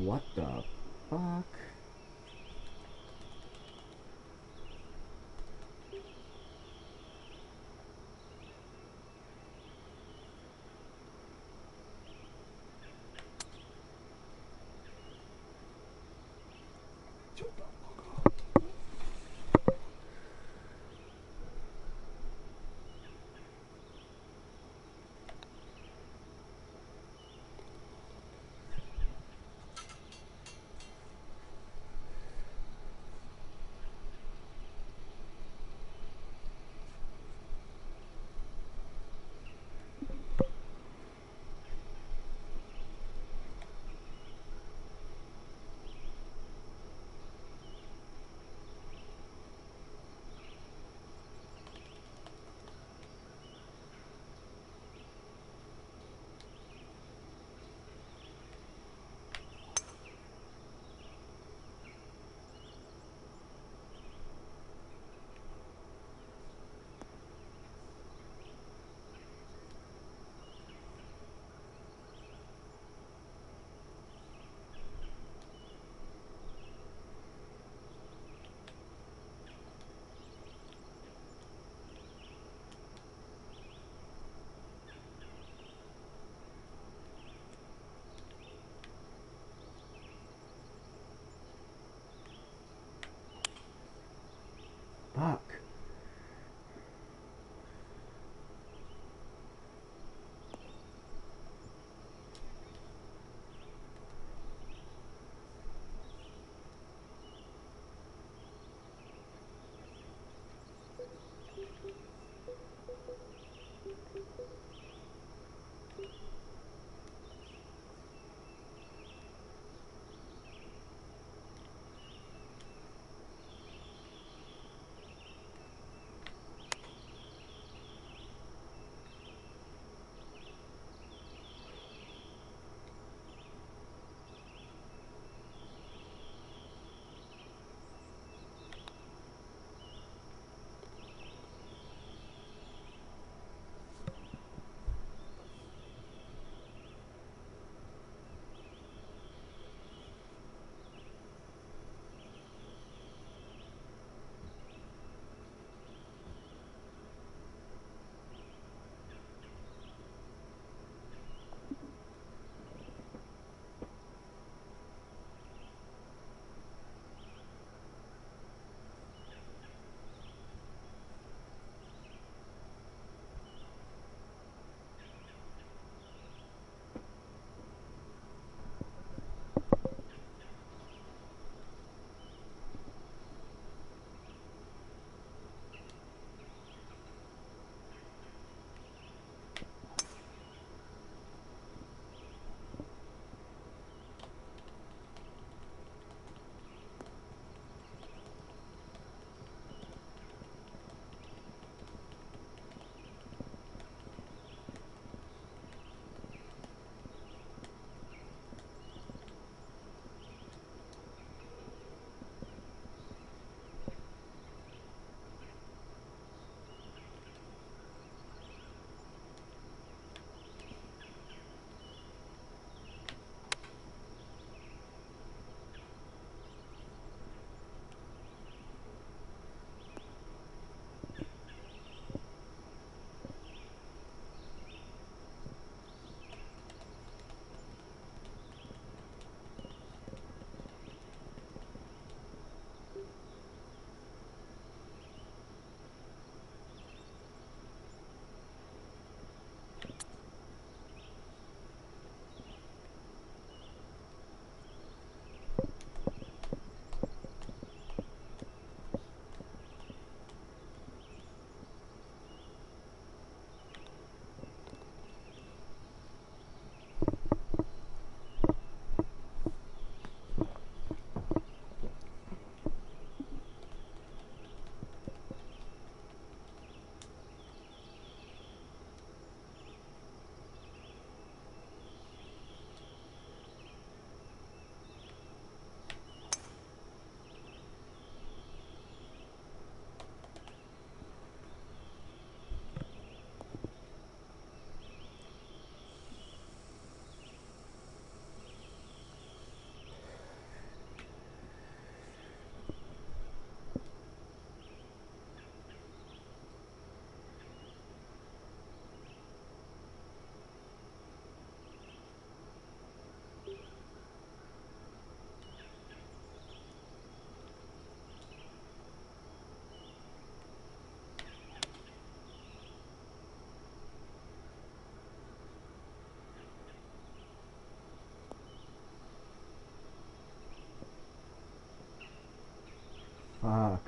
What the fuck? Fuck. Fuck.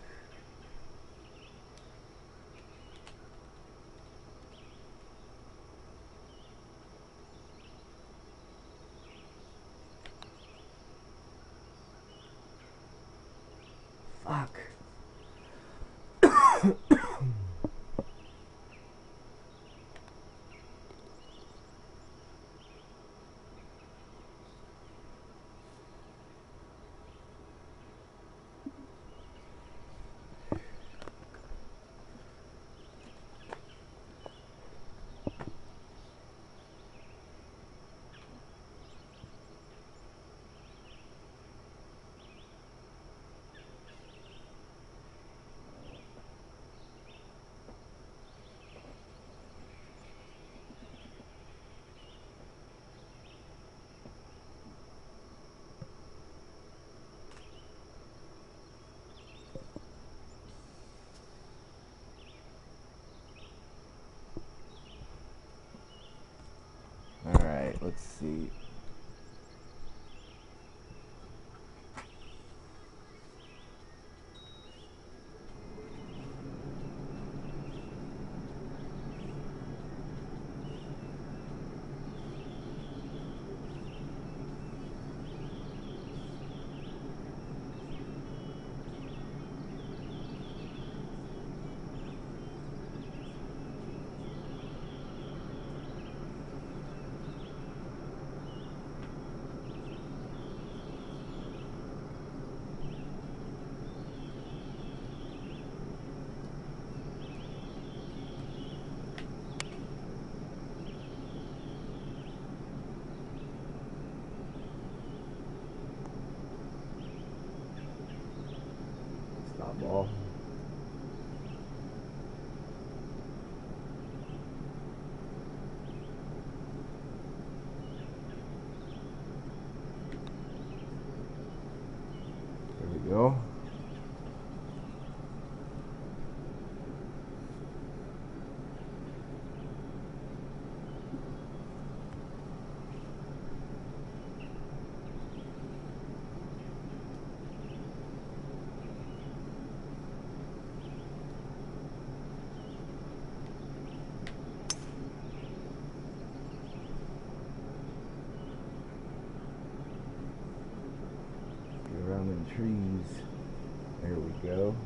Fuck. Alright, let's see. Stop ball. There we go. Around in trees. There we go.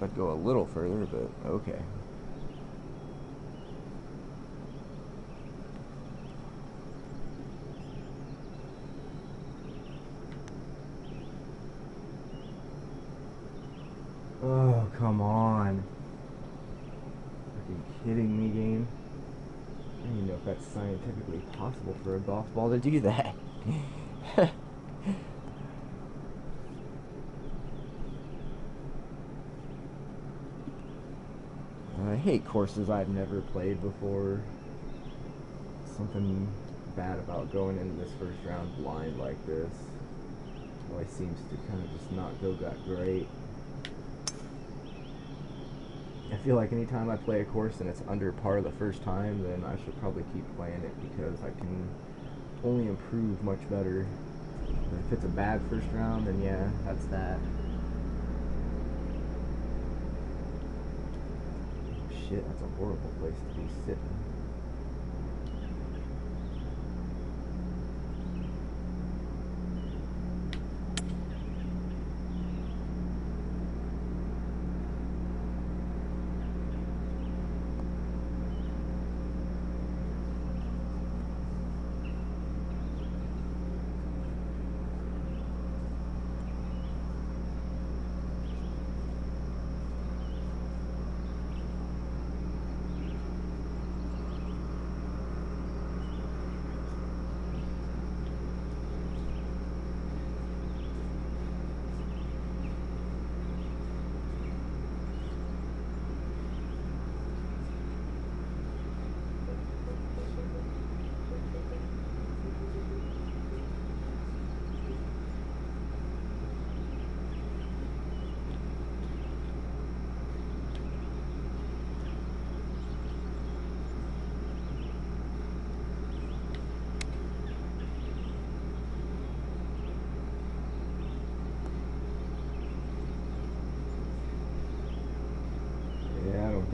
I'd go a little further, but okay. Oh, come on. Are you kidding me, game? I don't even know if that's scientifically possible for a golf ball to do that. I hate courses I've never played before. Something bad about going into this first round blind like this. Always seems to kind of just not go that great. I feel like anytime I play a course and it's under par the first time, then I should probably keep playing it because I can only improve much better. But if it's a bad first round, then yeah, that's that. Shit, that's a horrible place to be sitting.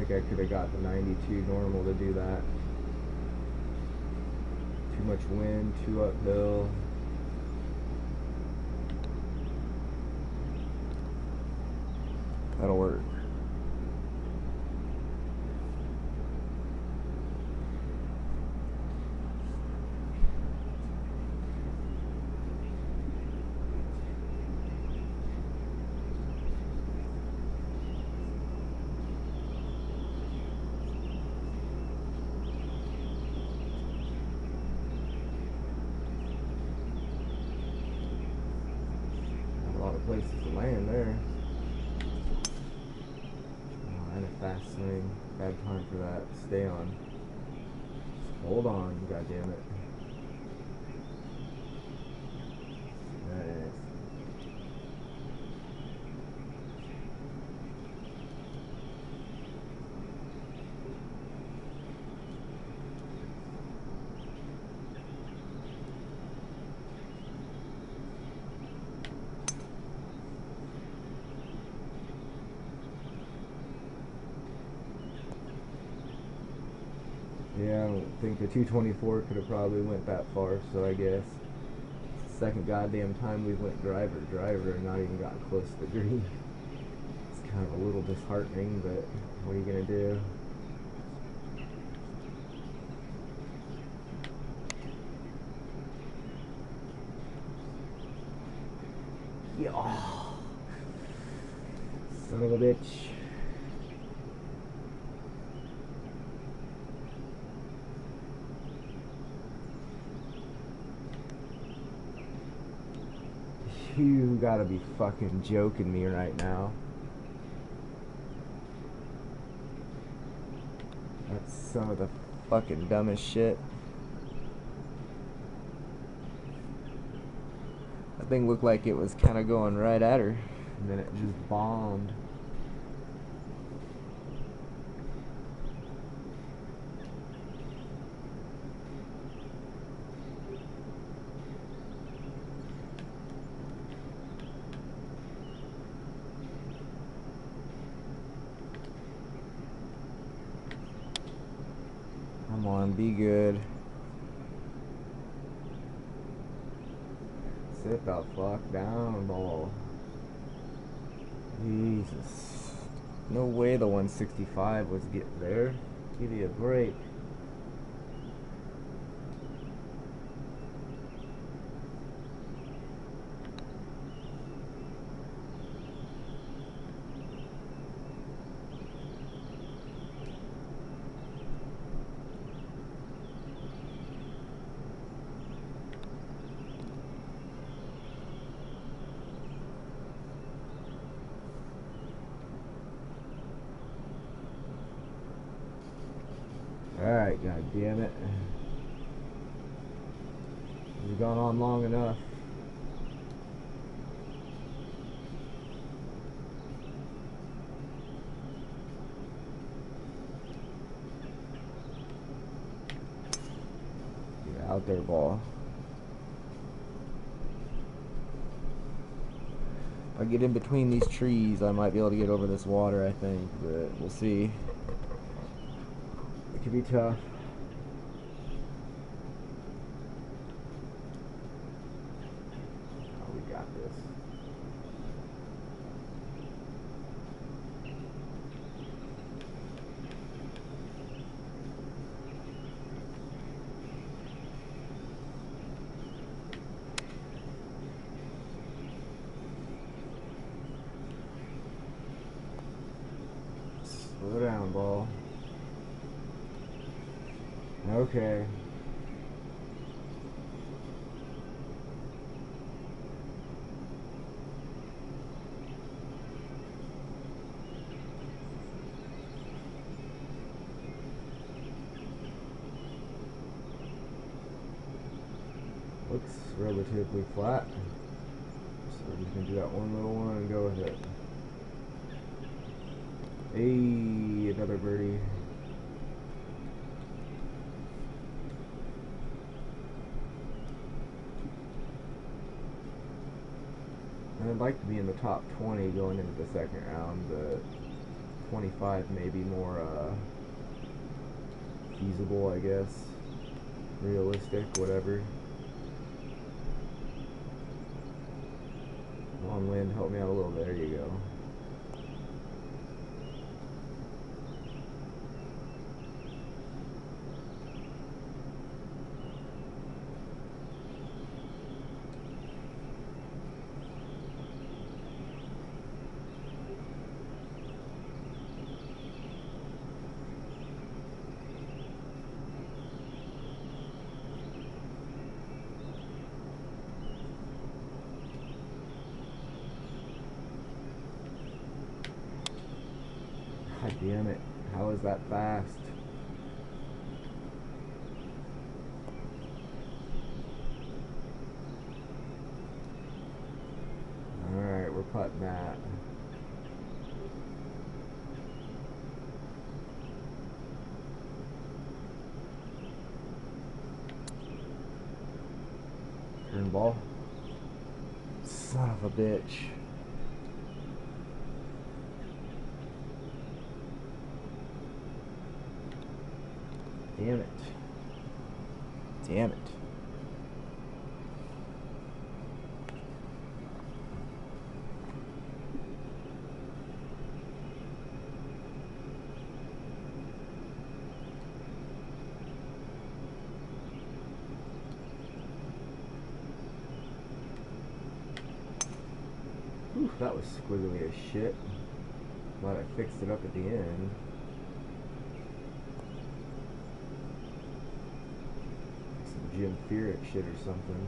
think I could have got the 92 normal to do that. Too much wind, too uphill. That'll work. A lot of places to land there. And a fast swing. Bad time for that. Stay on. Hold on, goddammit. Nice. Yeah, I don't think the 224 could have probably went that far, so I guess second goddamn time we went driver, and not even gotten close to the green. It's kind of a little disheartening, but what are you gonna do? Yeah. Oh, son of a bitch. You gotta be fucking joking me right now. That's some of the fucking dumbest shit. That thing looked like it was kind of going right at her, and then it just bombed. Come on, be good. Sit the fuck down, ball. Jesus. No way the 165 was getting there. Give me a break. Alright, god damn it. We've gone on long enough. Get out there, ball. If I get in between these trees, I might be able to get over this water, I think, but we'll see. It could be tough. Oh, we got this. Slow down, ball. Okay. Looks relatively flat. So we're just gonna do that one little one and go with it. Hey, another birdie. I'd like to be in the top 20 going into the second round, but 25 may be more feasible, I guess. Realistic, whatever. Come on, wind, help me out a little. There you go. God damn it. How is that fast? Alright, we're putting that. Turn ball. Son of a bitch. Damn it. Damn it. Whew, that was squiggly as shit. Glad I fixed it up at the end. Jim Fearick shit or something.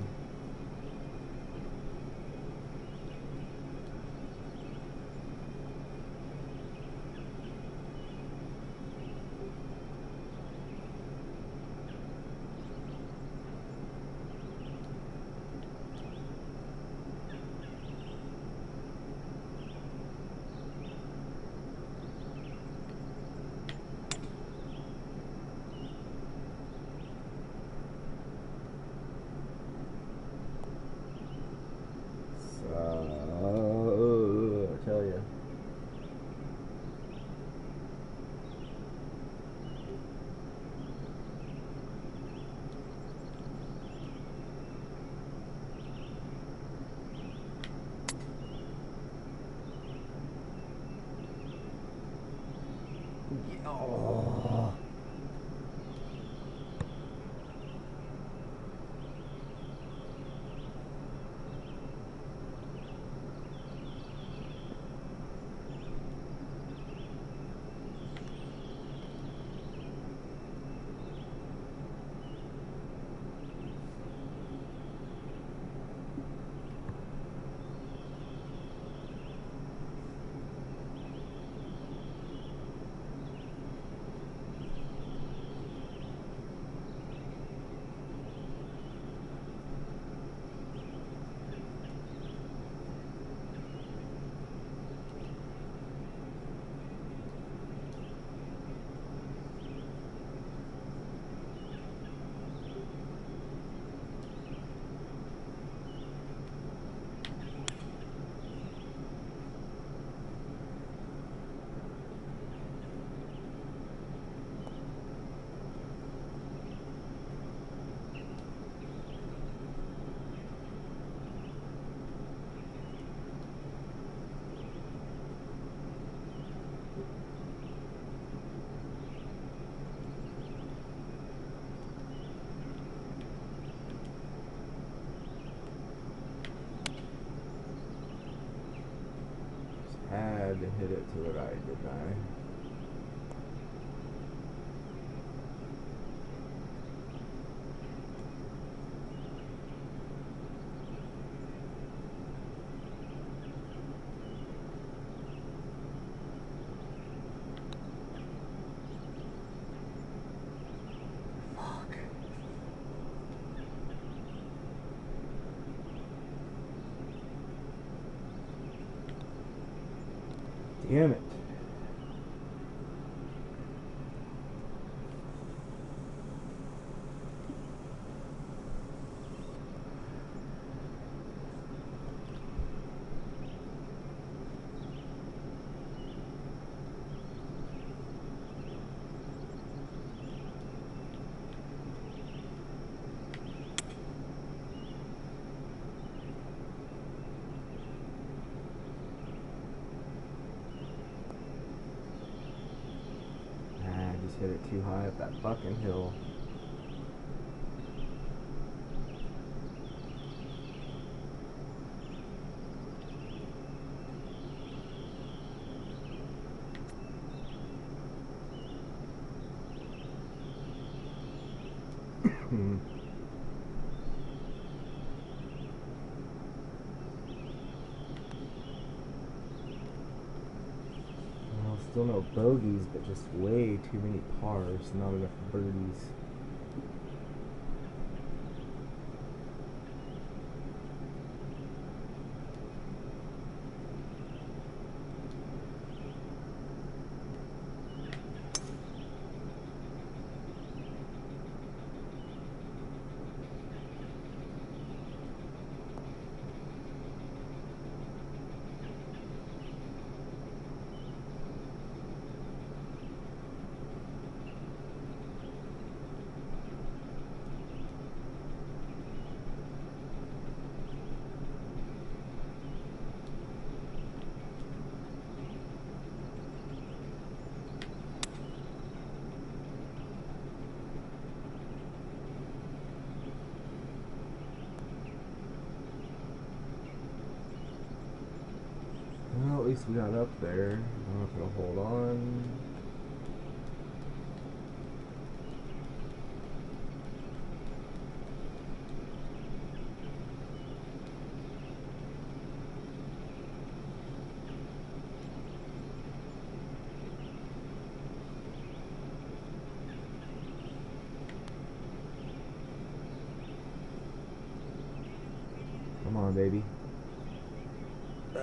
I tell you. Oh. Had to hit it to the right, didn't I? Damn it. hit it too high up that fucking hill. Well, still no bogeys, but just way too many pars, not enough birdies. Well, at least we got up there. I don't know if it'll hold on. Come on, baby.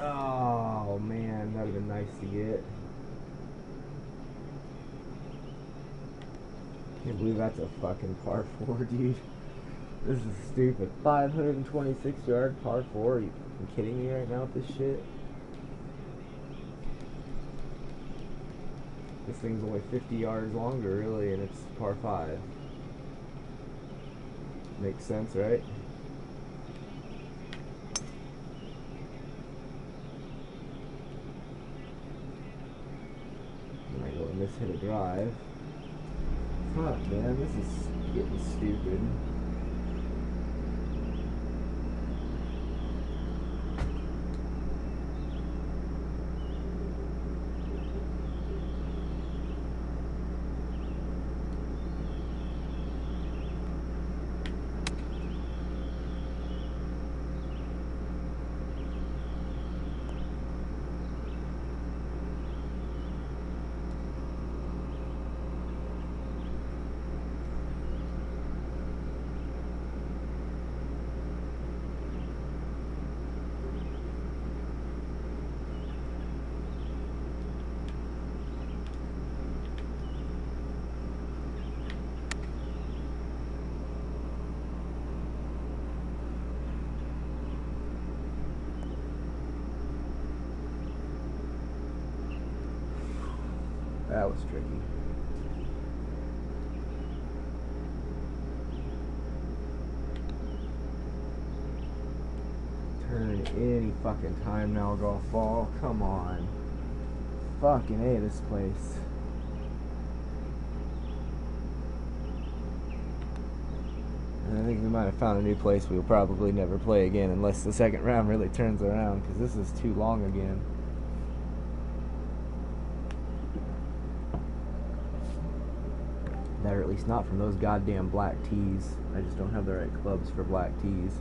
Oh man, that would have been nice to get. Can't believe that's a fucking par 4, dude. This is stupid. 526 yard par 4. Are you fucking kidding me right now with this shit? This thing's only 50 yards longer, really, and it's par 5. Makes sense, right? Hit a drive. Fuck, man, this is getting stupid. That was tricky. Turn any fucking time now, golf ball. Come on. Fucking A, this place. And I think we might have found a new place we'll probably never play again unless the second round really turns around, because this is too long again. Or at least not from those goddamn black tees. I just don't have the right clubs for black tees.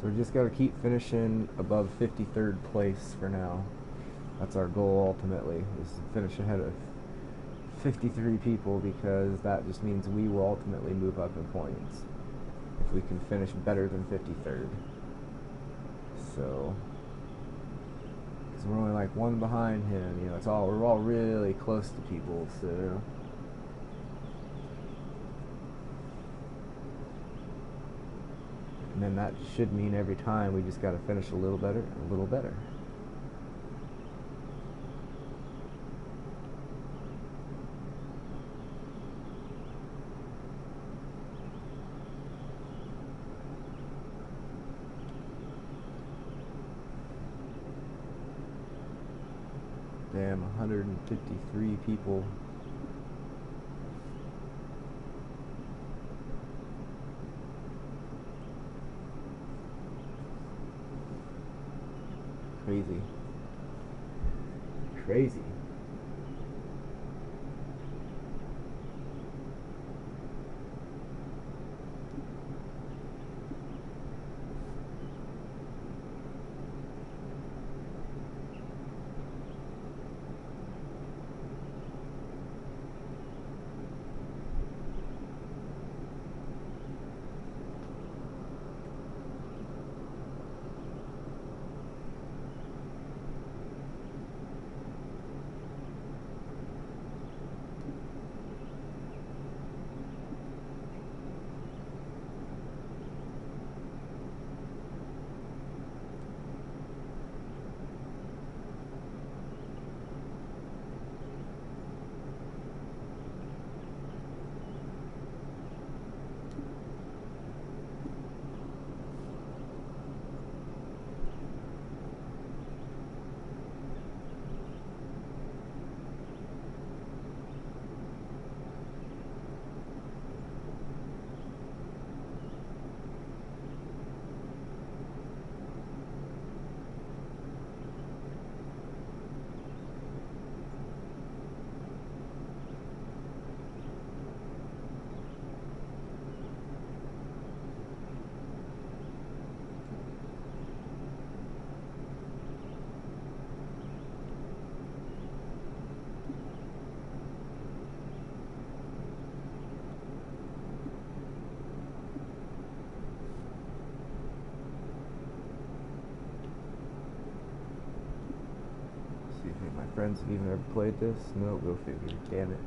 So we just got to keep finishing above 53rd place for now. That's our goal ultimately, is to finish ahead of 53 people, because that just means we will ultimately move up in points if we can finish better than 53rd. So, because we're only like one behind him, you know, we're all really close to people, so And then that should mean every time we just got to finish a little better, a little better. Damn, 153 people. Crazy. Crazy. See if my friends have even ever played this. No, go figure. Damn it.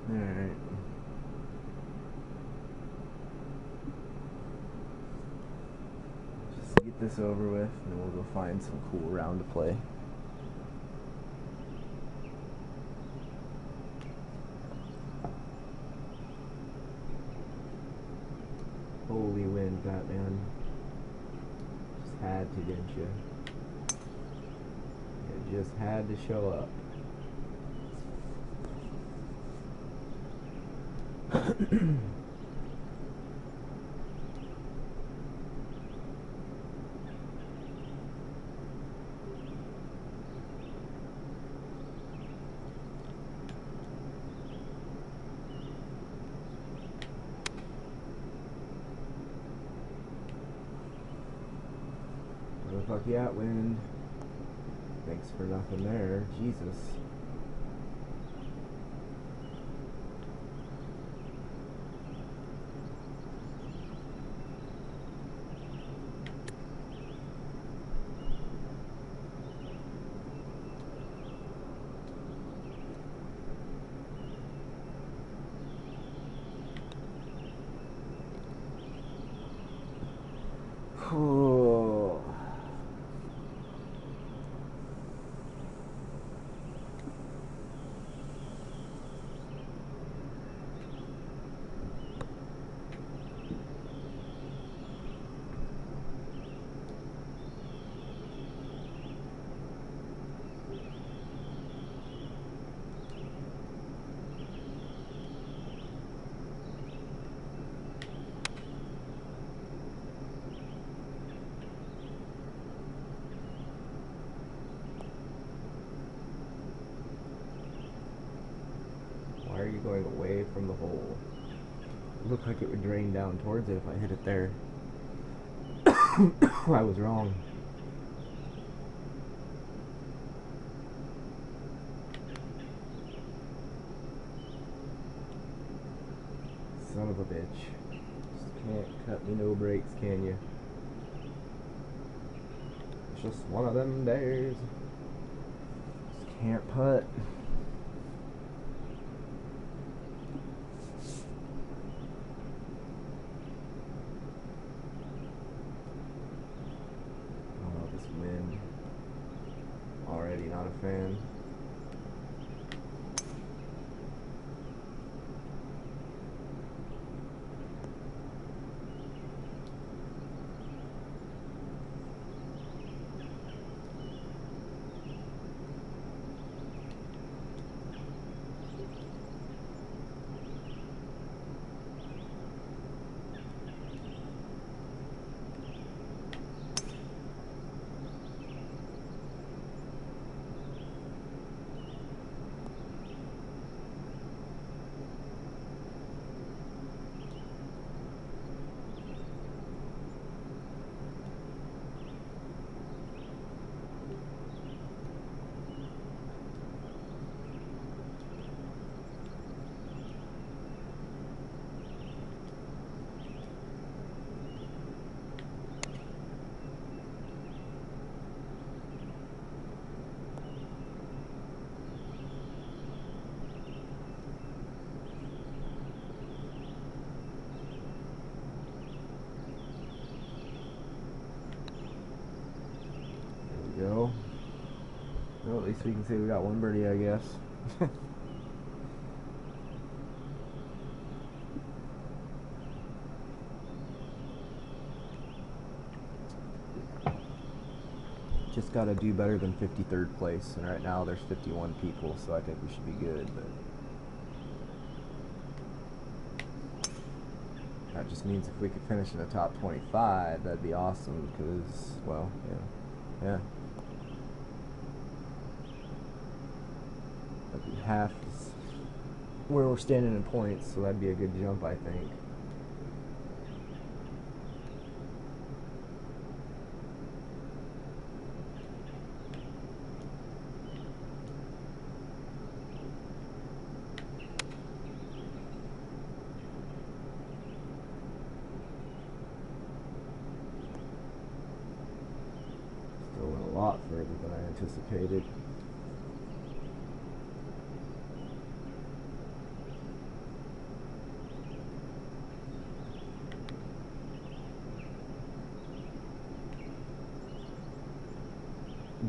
Alright. Just get this over with, and then we'll go find some cool round to play. Holy wind, Batman. Just had to, didn't you? You just had to show up. Where the fuck you at, wind? Thanks for nothing there. Jesus. Oh. going away from the hole. It looked like it would drain down towards it if I hit it there. I was wrong. Son of a bitch. Just can't cut me no breaks, can you? It's just one of them days. Just can't putt. Oh, this wind. Already not a fan. Go. Well, at least we can say we got one birdie, I guess. Just got to do better than 53rd place, and right now there's 51 people, so I think we should be good. But that just means if we could finish in the top 25, that'd be awesome. Because, well, yeah. That'd be half where we're standing in points, so that'd be a good jump, I think. Still went a lot further than I anticipated.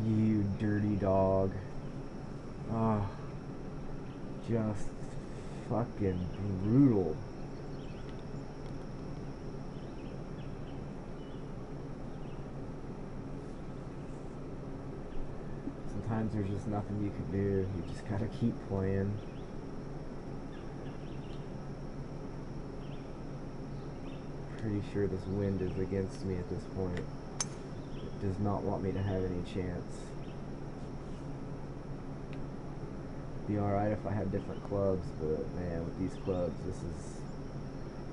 You dirty dog. Oh, just fucking brutal. Sometimes there's just nothing you can do. You just gotta keep playing. Pretty sure this wind is against me at this point. Does not want me to have any chance. Be alright if I had different clubs, but man, with these clubs, this is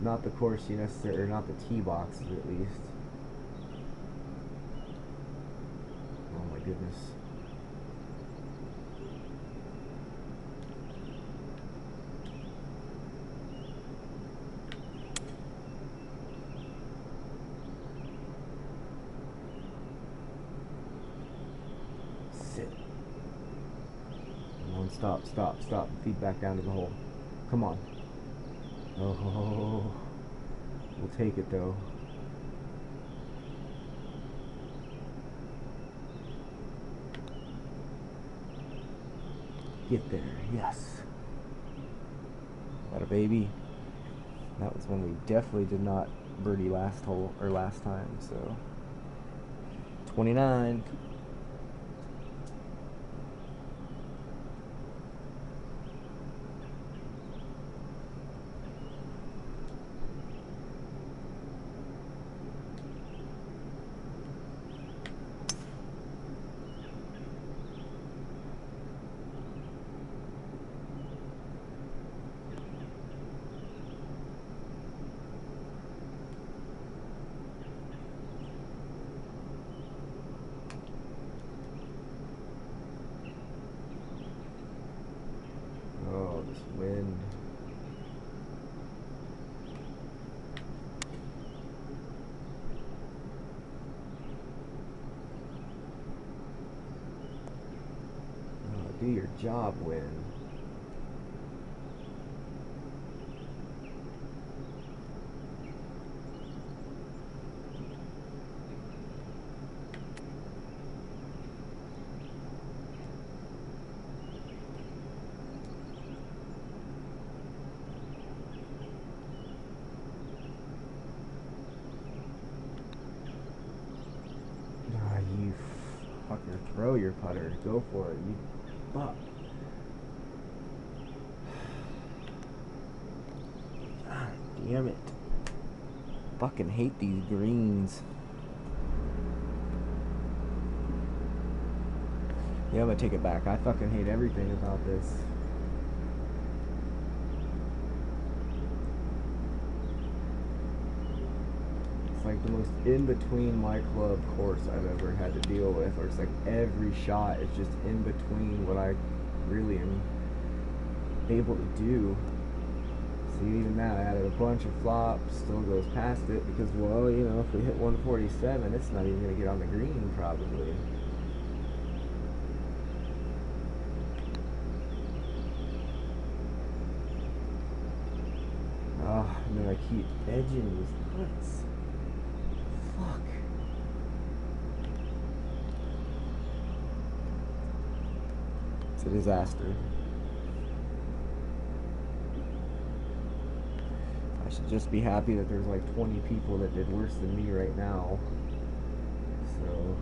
not the course you necessarily, or not the tee boxes at least. Oh my goodness. Sit. Come on, stop. Feed back down to the hole. Come on. Oh, we'll take it though. Get there, yes. Got a baby. That was when we definitely did not birdie last time, so 29. job win. You fucker, throw your putter. Go for it, you fuck. God damn it. Fucking hate these greens. Yeah, I'm gonna take it back. I fucking hate everything about this. Like the most in between my club course I've ever had to deal with, or it's like every shot is just in between what I really am able to do. See, even now I added a bunch of flops, still goes past it because, well, you know, if we hit 147, it's not even gonna get on the green probably. Oh, and then I keep edging these putts. Fuck. It's a disaster. I should just be happy that there's like 20 people that did worse than me right now. So,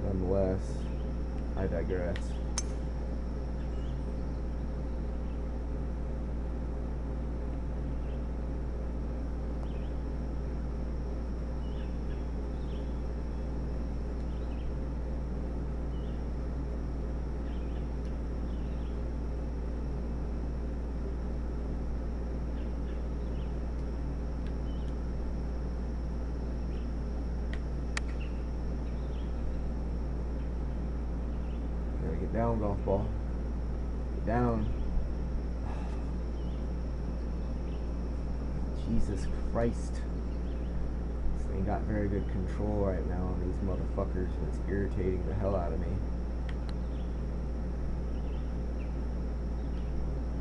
nonetheless, I digress. Get down, golf ball. Get down. Jesus Christ. This thing got very good control right now on these motherfuckers, and it's irritating the hell out of me.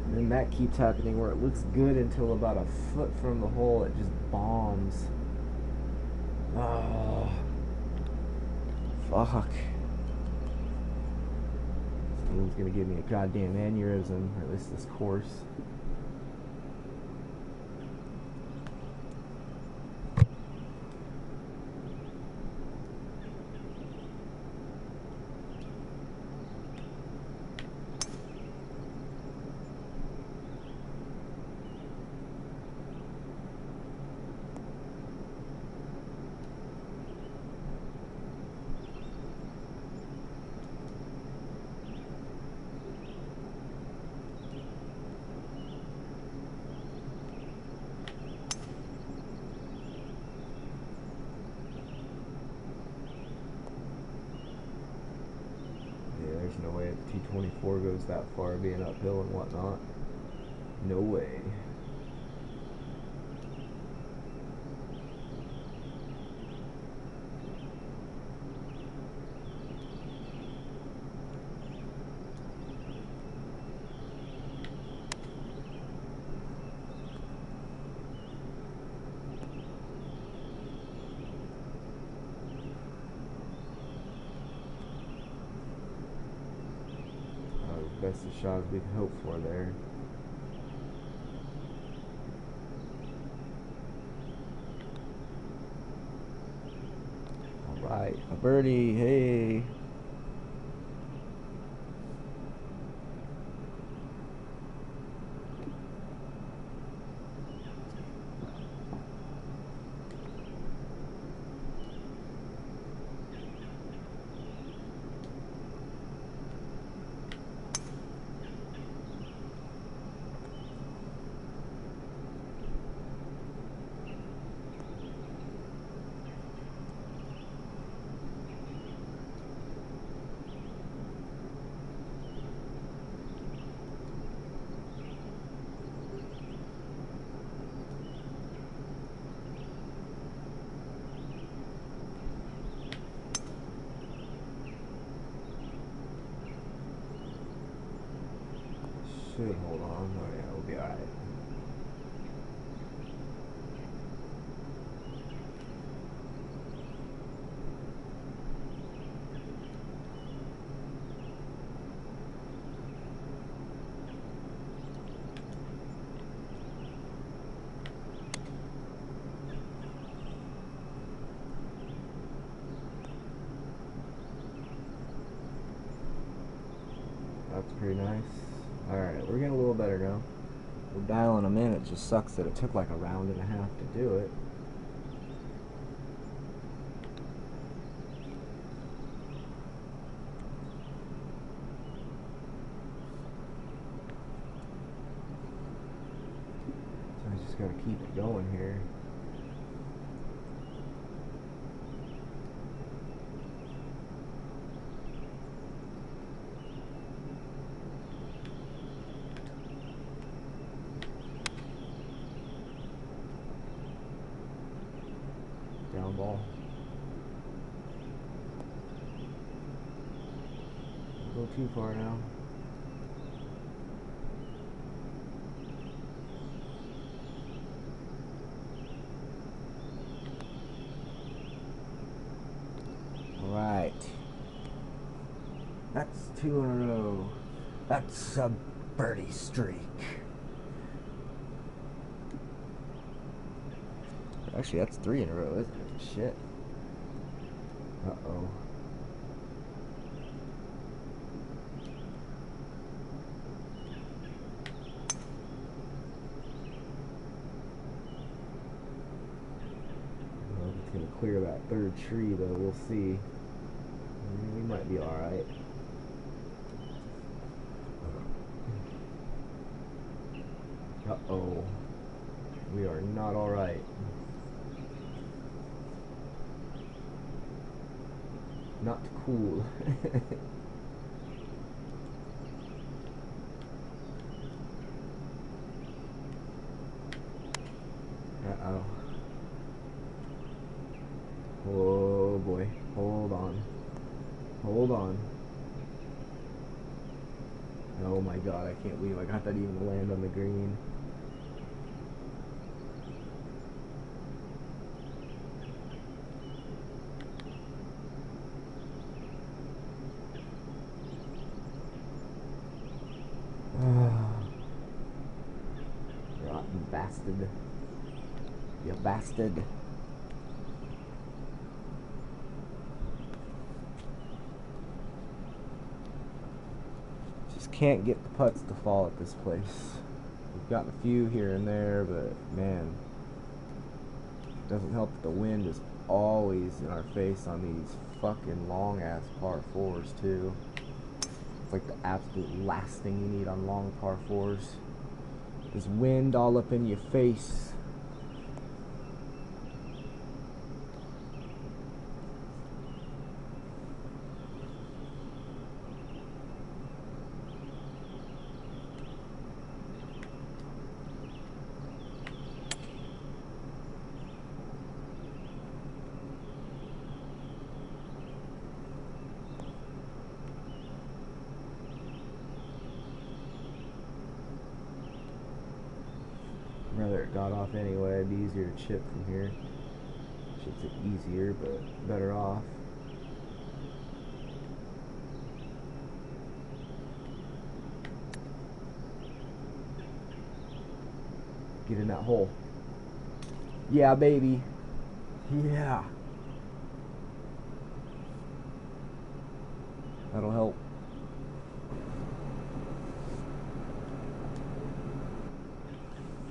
And then that keeps happening where it looks good until about a foot from the hole, it just bombs. Oh. Fuck. He's gonna give me a goddamn aneurysm, or at least this course. There's no way the T24 goes that far, being uphill and whatnot. No way. Best of shots we can hope for there. Alright, a birdie, hey. pretty nice. Alright, we're getting a little better now. We're dialing them in. It just sucks that it took like a round and a half to do it. So I just gotta keep it going here. Down ball. A little too far now. Alright. That's 2 in a row. That's a birdie streak. Actually, that's 3 in a row, isn't it? Shit. Uh-oh. Well, it's gonna clear that third tree, though. We'll see. We might be alright. Uh-oh. We are not alright. Not cool. Uh-oh. Oh boy. Hold on. Hold on. Oh my god, I can't believe I got that even to land on the green. Rotten bastard. You bastard. Just can't get the putts to fall at this place. We've gotten a few here and there, but man, it doesn't help that the wind is always in our face on these fucking long ass par 4s too. It's like the absolute last thing you need on long par 4s. This wind all up in your face. Rather it got off anyway. It'd be easier to chip from here. Chips it easier, but better off. Get in that hole. Yeah, baby. Yeah. That'll help.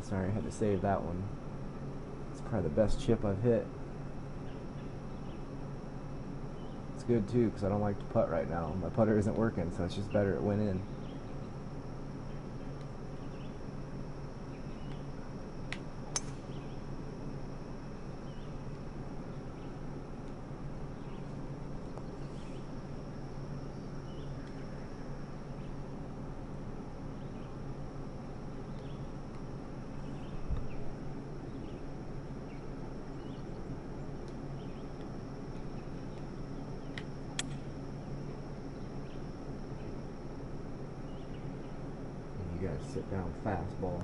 Sorry, I had to save that one. It's probably the best chip I've hit. It's good too, because I don't like to putt right now. My putter isn't working, so it's just better it went in. You gotta sit down fastball.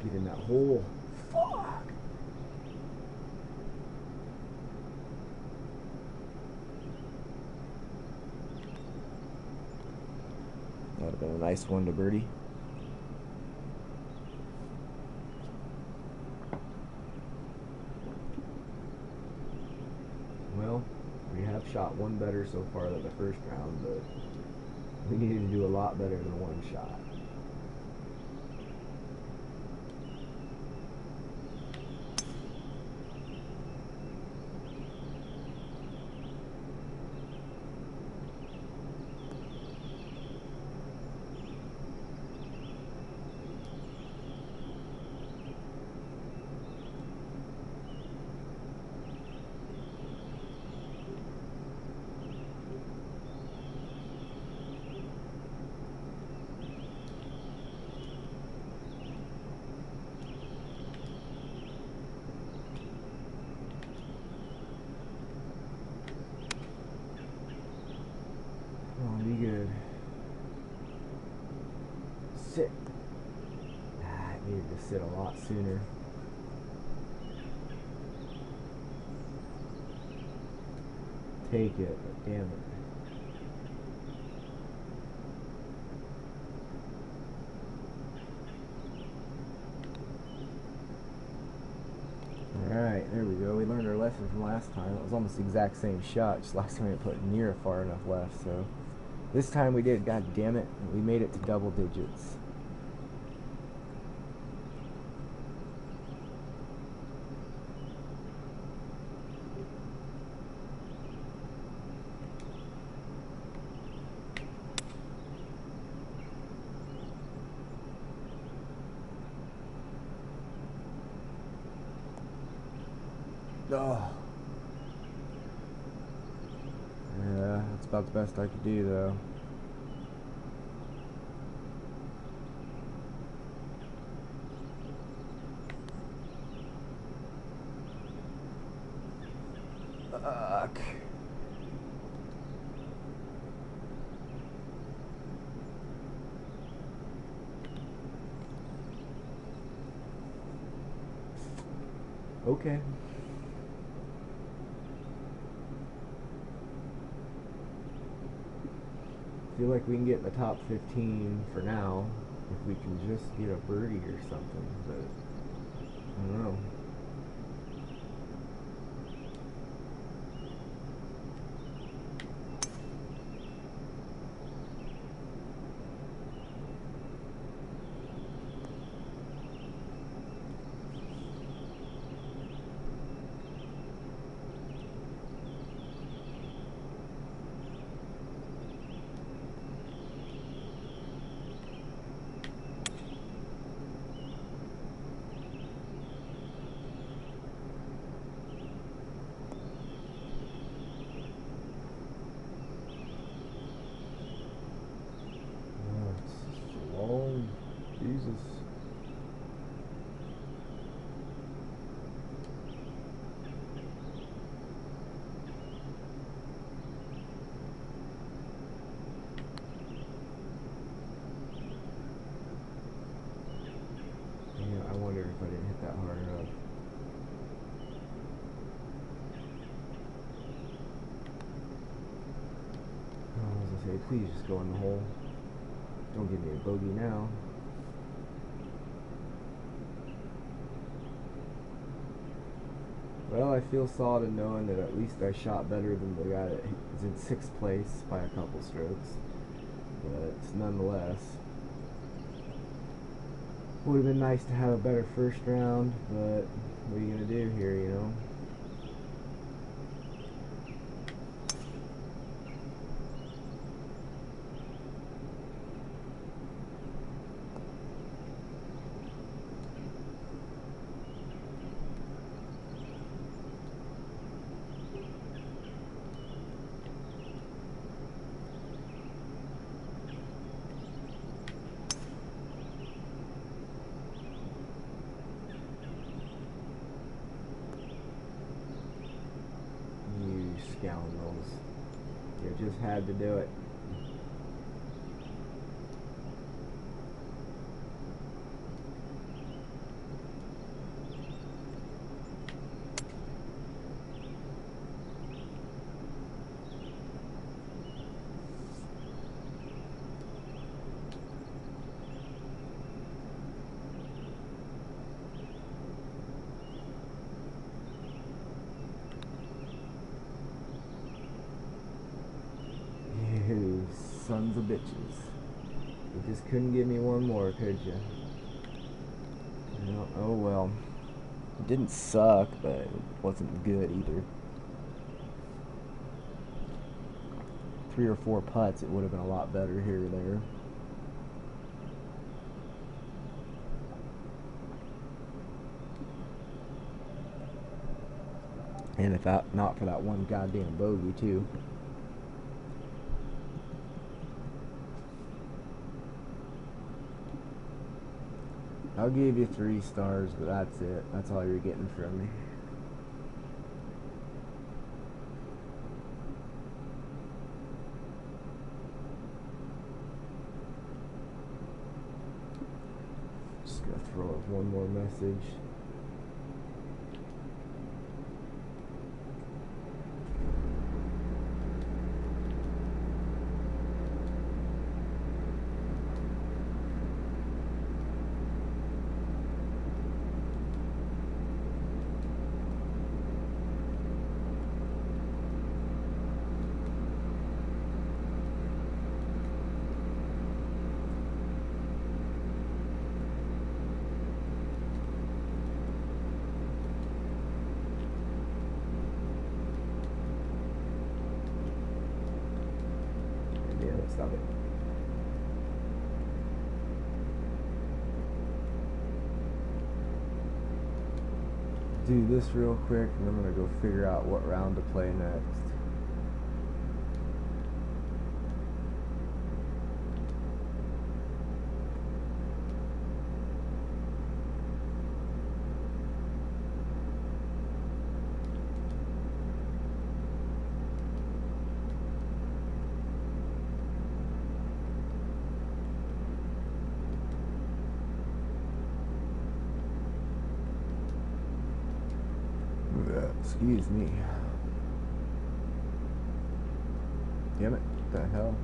Get in that hole. Fuck! have been a nice one to birdie. Well, we have shot one better so far than the first round, but we needed to do a lot better than one shot. Be good. Sit. It needed to sit a lot sooner. Take it, but damn it. Alright, there we go. We learned our lesson from last time. It was almost the exact same shot, just last time we didn't put near far enough left, so this time we did, god damn it, we made it to double digits. Oh. Yeah, that's about the best I could do, though. Fuck. Okay. I feel like we can get in the top 15 for now if we can just get a birdie or something, but I don't know. Jesus. Yeah, I wonder if I didn't hit that hard enough. I was gonna say, please just go in the hole. Don't give me a bogey now. Well, I feel solid in knowing that at least I shot better than the guy that was in 6th place by a couple strokes. But nonetheless, would have been nice to have a better first round, but what are you going to do here, you know? Scoundrels. You just had to do it. Sons of bitches. You just couldn't give me one more, could you? No, oh well. It didn't suck, but it wasn't good either. 3 or 4 putts, it would have been a lot better here or there. And if not for that one goddamn bogey, too. I'll give you 3 stars, but that's it. That's all you're getting from me. Just gonna throw up one more message. Stop it. Do this real quick, and I'm gonna go figure out what round to play next. Excuse me. Damn it, what the hell?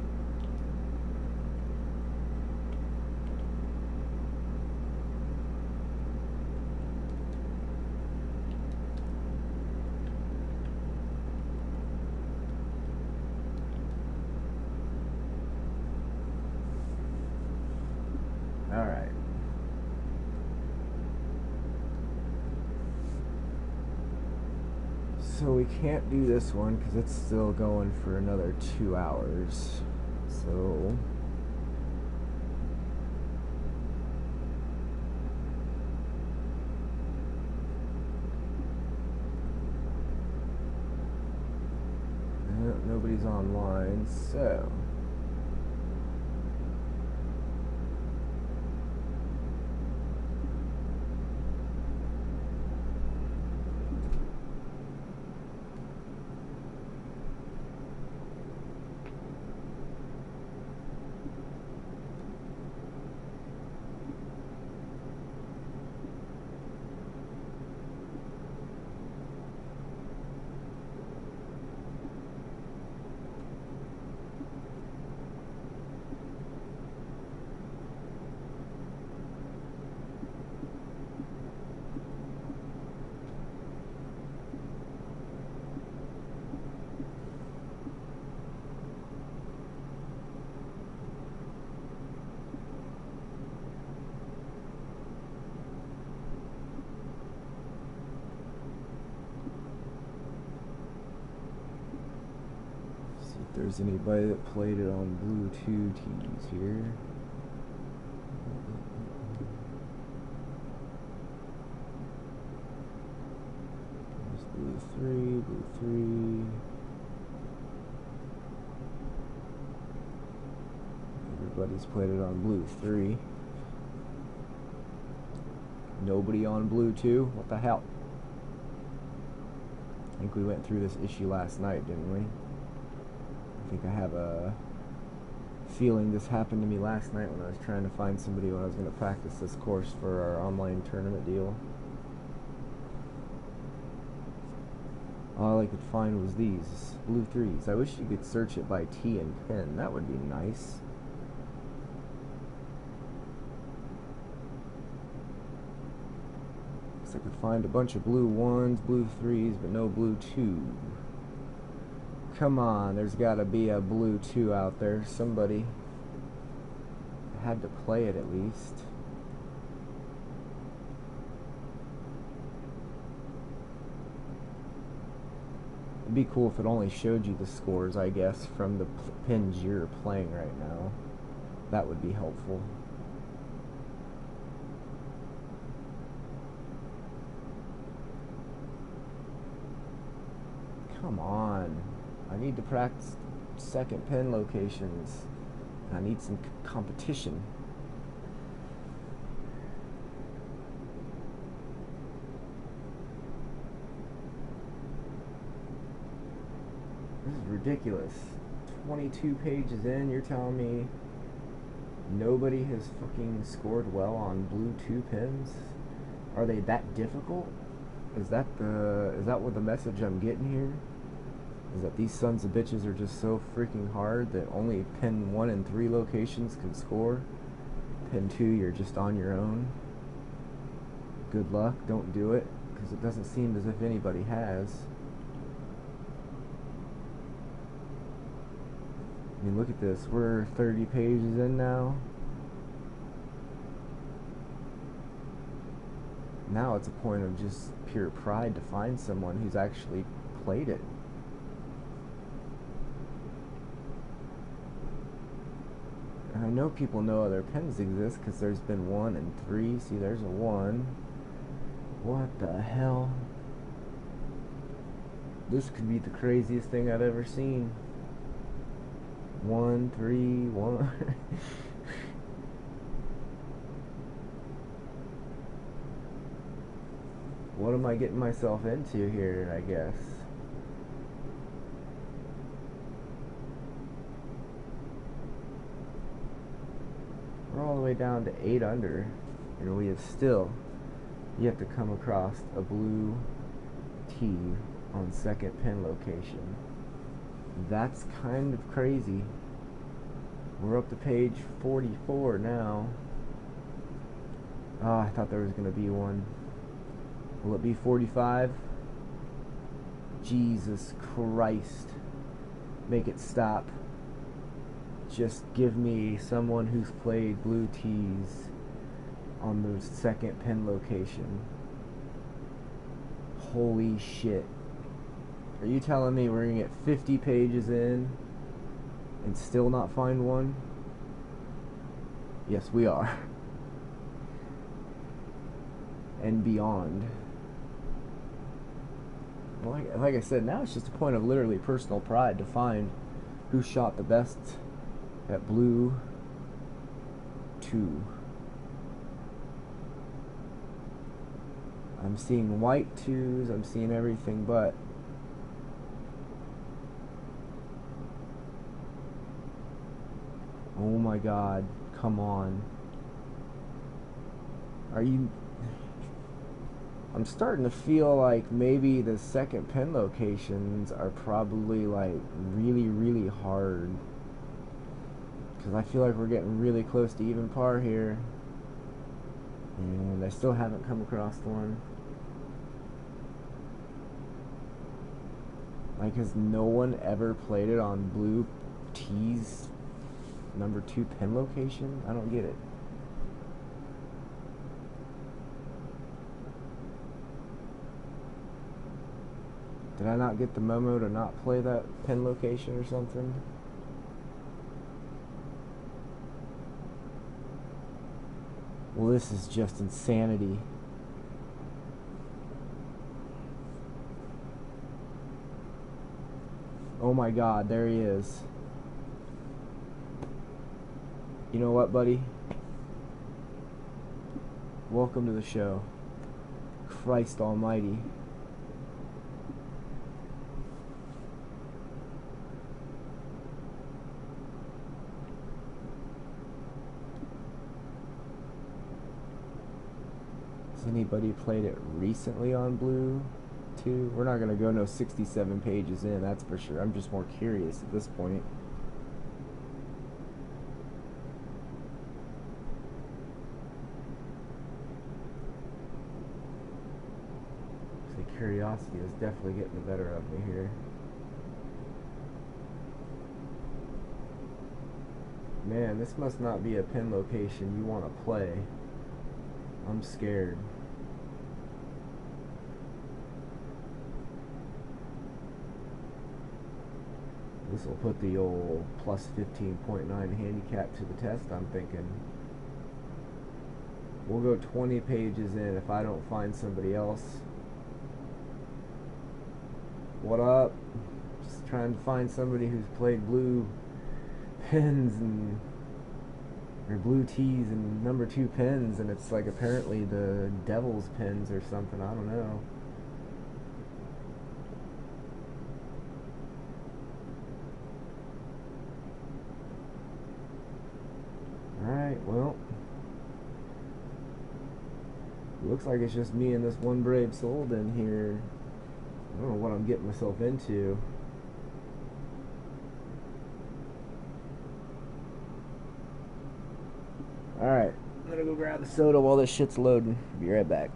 All right. So we can't do this one because it's still going for another 2 hours. So nobody's online, so there's anybody that played it on blue 2 tees here. There's blue 3, blue 3. Everybody's played it on blue 3. Nobody on blue 2? What the hell? I think we went through this issue last night, didn't we? I think I have a feeling this happened to me last night when I was trying to find somebody when I was going to practice this course for our online tournament deal. All I could find was these blue 3s. I wish you could search it by tee and pin. That would be nice. I could find a bunch of blue 1s, blue 3s, but no blue 2. Come on, there's got to be a blue 2 out there. Somebody had to play it at least. It'd be cool if it only showed you the scores, I guess, from the pins you're playing right now. That would be helpful. Come on. I need to practice second pin locations. I need some competition. This is ridiculous. 22 pages in, you're telling me nobody has fucking scored well on blue 2 pins? Are they that difficult? Is that what the message I'm getting here? Is that these sons of bitches are just so freaking hard that only pin 1 and 3 locations can score? Pin 2, you're just on your own. Good luck, don't do it, because it doesn't seem as if anybody has. I mean, look at this. We're 30 pages in now. Now it's a point of just pure pride to find someone who's actually played it. And I know people know other pins exist because there's been 1 and 3. See, there's a 1. What the hell? This could be the craziest thing I've ever seen. 1, 3, 1. What am I getting myself into here, I guess? We're all the way down to 8 under, and we have still yet to come across a blue tee on second pin location. That's kind of crazy. We're up to page 44 now. Oh, I thought there was going to be one. Will it be 45? Jesus Christ. Make it stop. Just give me someone who's played blue tees on the second pin location. Holy shit. Are you telling me we're going to get 50 pages in and still not find one? Yes, we are. And beyond. Like I said, now it's just a point of literally personal pride to find who shot the best at blue 2. I'm seeing white 2s, I'm seeing everything but. Oh my god, come on. Are you... I'm starting to feel like maybe the second pin locations are probably like really, really hard. Because I feel like we're getting really close to even par here. And I still haven't come across one. Like, has no one ever played it on blue tees number 2 pin location? I don't get it. Did I not get the memo to not play that pin location or something? Well, this is just insanity. Oh my god, there he is. You know what, buddy? Welcome to the show. Christ almighty. Has anybody played it recently on blue too? We're not going to go no 67 pages in, that's for sure. I'm just more curious at this point. So curiosity is definitely getting the better of me here. Man, this must not be a pin location you want to play. I'm scared. This will put the old plus 15.9 handicap to the test, I'm thinking. We'll go 20 pages in if I don't find somebody else. What up? Just trying to find somebody who's played blue pins and or blue tees and number 2 pins, and it's like apparently the devil's pins or something. I don't know. Alright, well, looks like it's just me and this one brave soul in here. I don't know what I'm getting myself into. Alright, I'm gonna go grab the soda while this shit's loading. Be right back.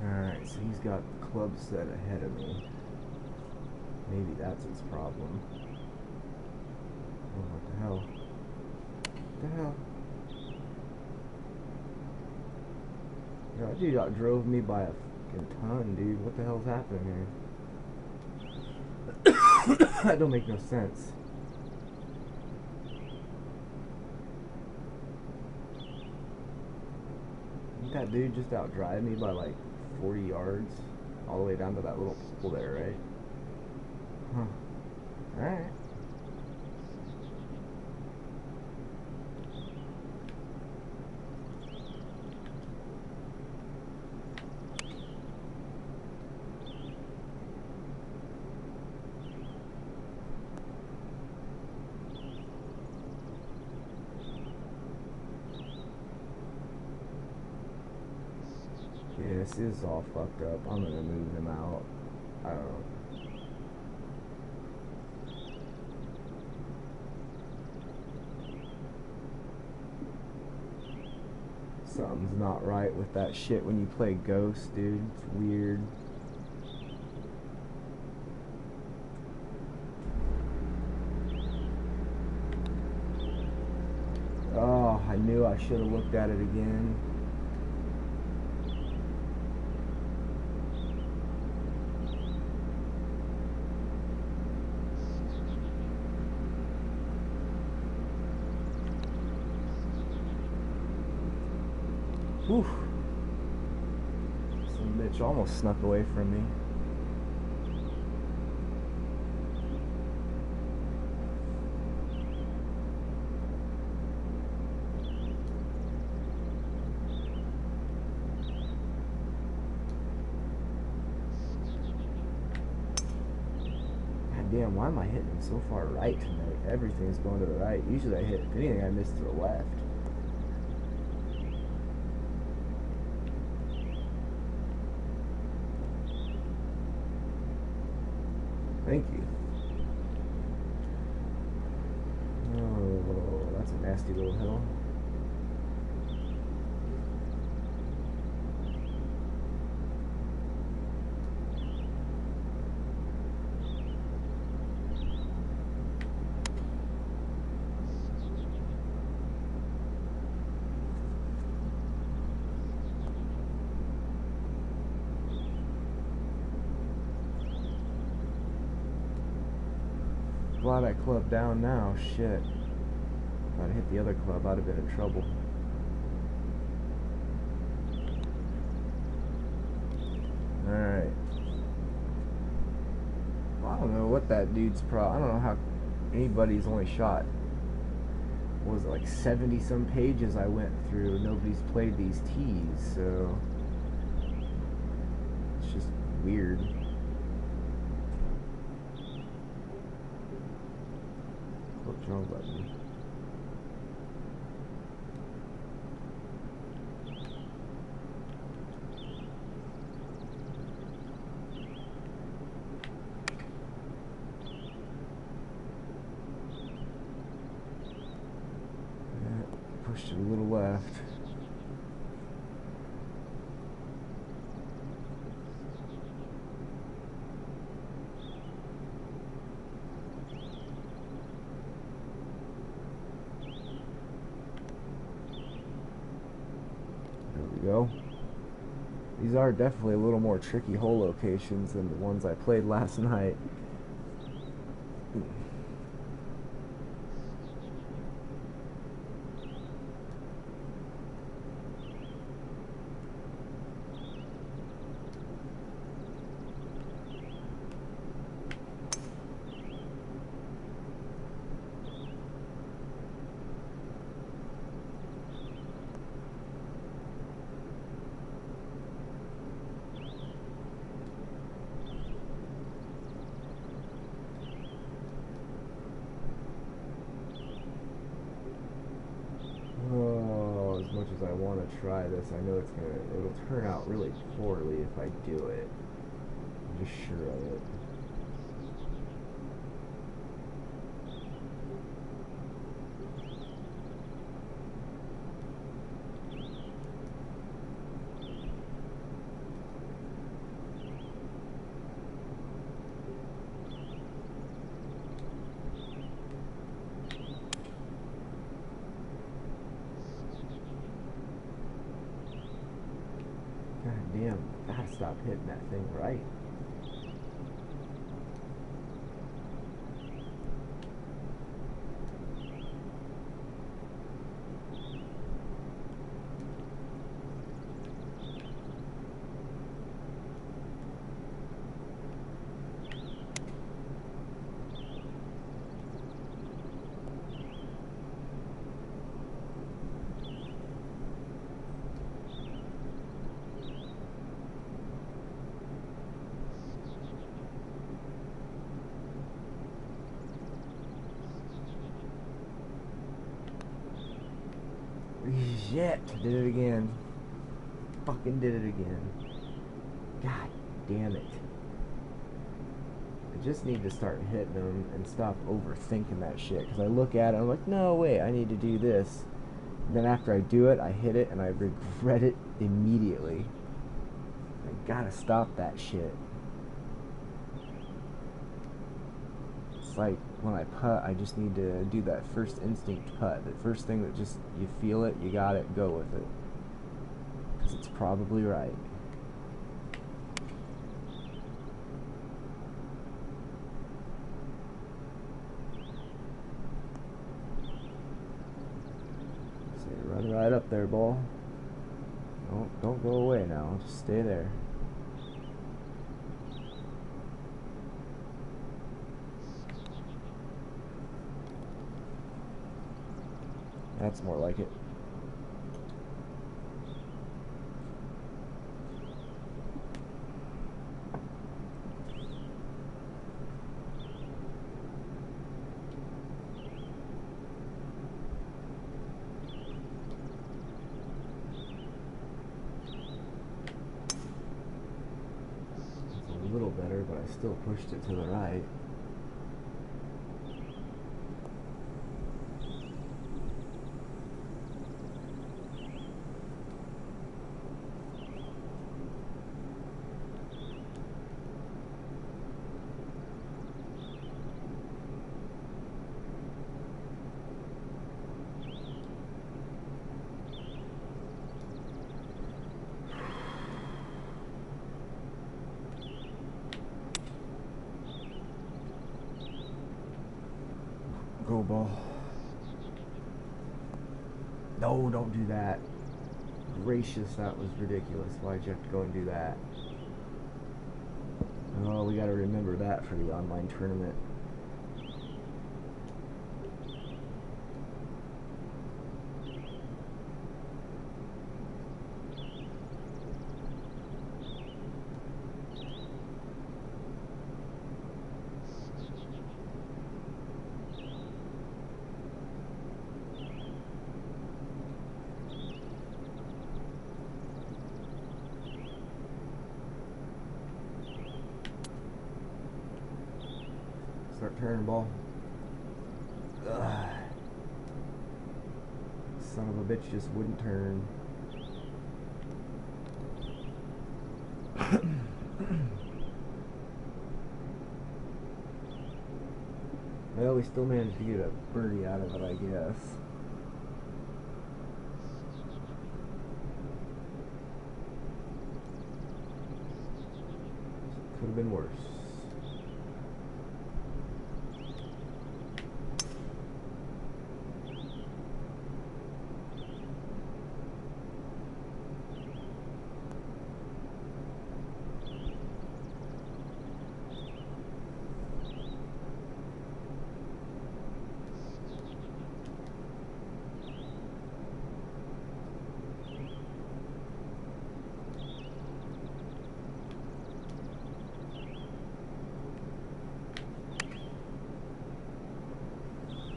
Alright, so he's got the club set ahead of me. Maybe that's his problem. Oh, what the hell? What the hell? Yo, that dude outdrove me by a fucking ton, dude. What the hell's happening here? That don't make no sense. Didn't that dude just outdrive me by like 40 yards all the way down to that little pool there, right? Huh. Alright. Yeah, this is all fucked up. I'm gonna move him out. I don't know. Something's not right with that shit when you play Ghost, dude. It's weird. Oh, I knew I should have looked at it again. Whew. Some bitch almost snuck away from me. God damn, why am I hitting so far right tonight? Everything's going to the right. Usually I hit, if anything, I miss to the left. Thank you. Oh, that's a nasty little hill. fly that club down now. Shit. If I'd hit the other club, I'd have been in trouble. Alright. Well, I don't know what that dude's I don't know how anybody's only shot. What was it, like 70 some pages I went through? Nobody's played these tees, so it's just weird. What's wrong button? Pushed it a little left. There we go. These are definitely a little more tricky hole locations than the ones I played last night. As much as I want to try this, I know it'll turn out really poorly if I do it. I'm just sure of it. God damn, gotta stop hitting that thing right. Shit, did it again. Fucking did it again. God damn it. I just need to start hitting them and stop overthinking that shit. Because I look at it and I'm like, no, wait, I need to do this. And then after I do it, I hit it and I regret it immediately. I gotta stop that shit. It's like when I putt, I just need to do that first instinct putt. The first thing that just, you feel it, you got it, go with it. Because it's probably right. So run right up there, ball. Don't go away now, just stay there. That's more like it. It's a little better, but I still pushed it to the right. Go ball. No, don't do that. Gracious, that was ridiculous. Why'd you have to go and do that? Oh, we gotta remember that for the online tournament. Start turning, ball. Ugh. Son of a bitch just wouldn't turn. Well, we still managed to get a birdie out of it, I guess. Could have been worse.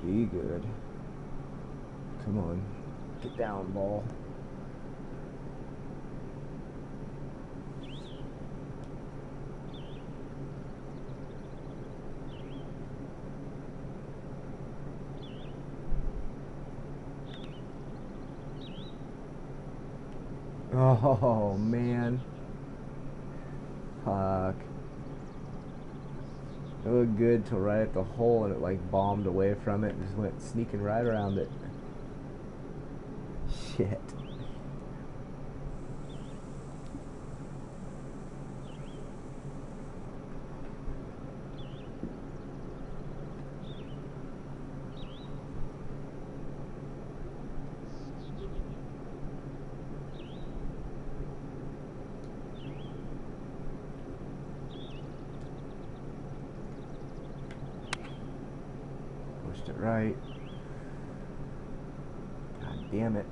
Be good. Come on. Get down, ball. Oh, man. Fuck. It looked good till right at the hole, and it like bombed away from it and just went sneaking right around it. Shit. Pushed it right. God damn it.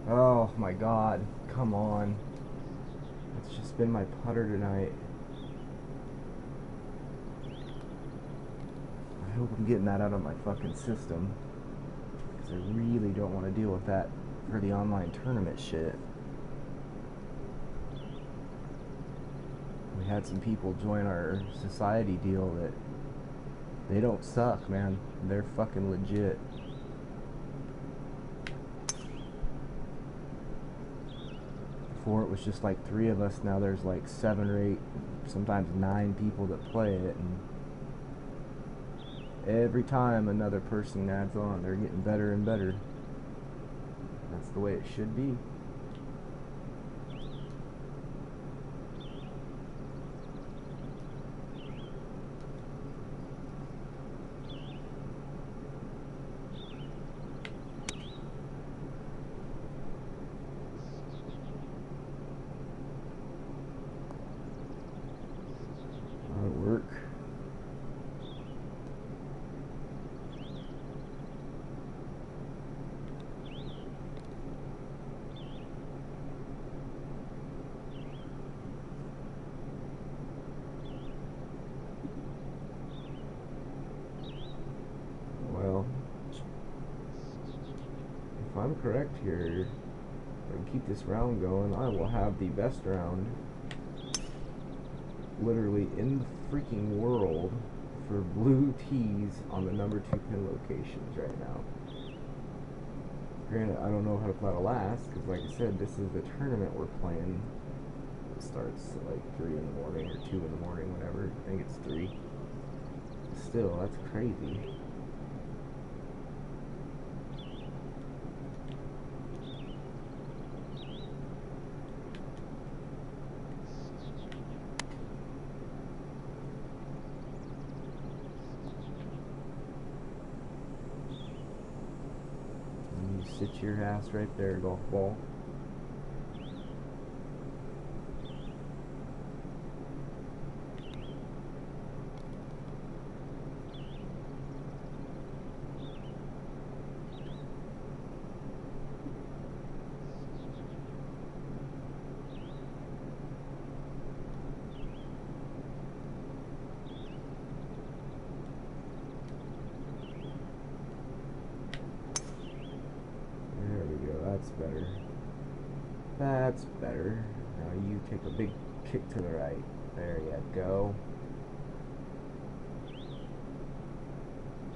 Oh my god, come on. It's just been my putter tonight. I hope I'm getting that out of my fucking system, because I really don't want to deal with that for the online tournament shit. We had some people join our society deal that they don't suck, man. They're fucking legit. Before it was just like 3 of us, now there's like 7 or 8, sometimes 9 people that play it, and every time another person adds on, they're getting better and better. That's the way it should be. Work. Well, if I'm correct here, and keep this round going, I will have the best round literally in the freaking world for blue tees on the number 2 pin locations right now. Granted, I don't know how to play to last, because like I said, this is the tournament we're playing. it starts at like 3 in the morning or 2 in the morning, whenever. I think it's 3. Still, that's crazy. And you sit your ass right there, golf ball. That's better. That's better. Now you take a big kick to the right. There you go.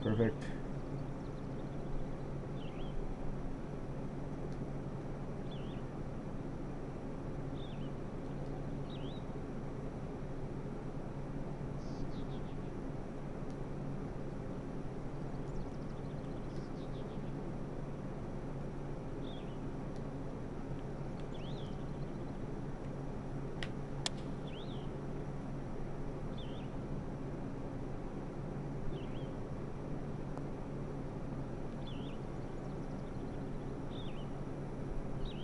Perfect.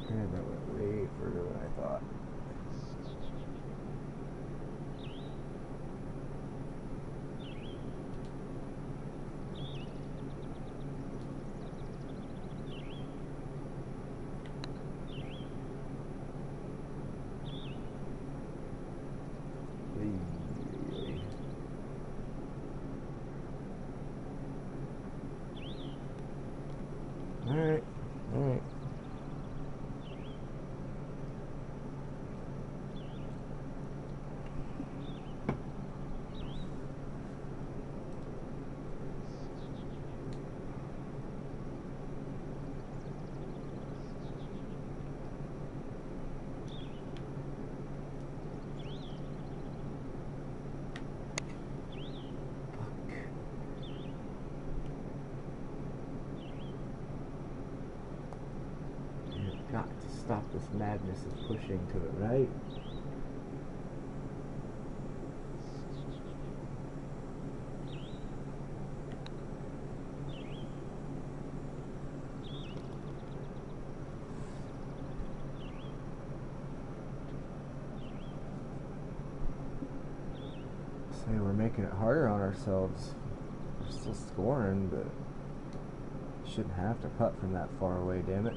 And that went way further than I thought. Alright, alright. Got to stop this madness of pushing to the right. Say we're making it harder on ourselves. We're still scoring, but shouldn't have to putt from that far away, damn it.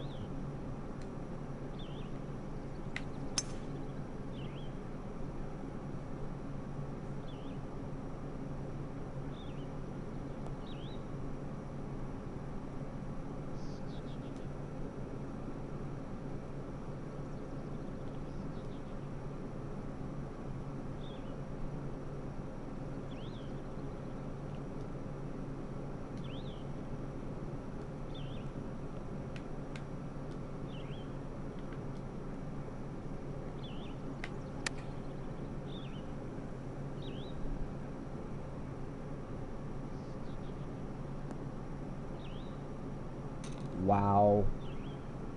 Wow.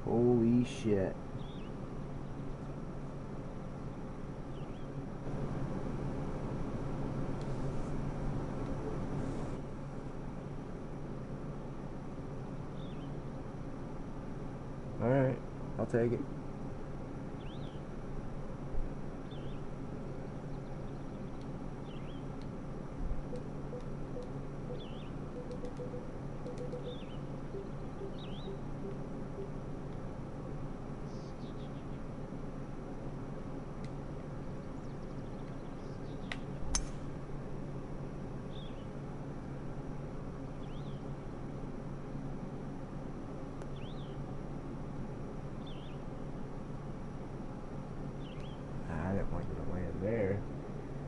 Holy shit. Alright, I'll take it. There.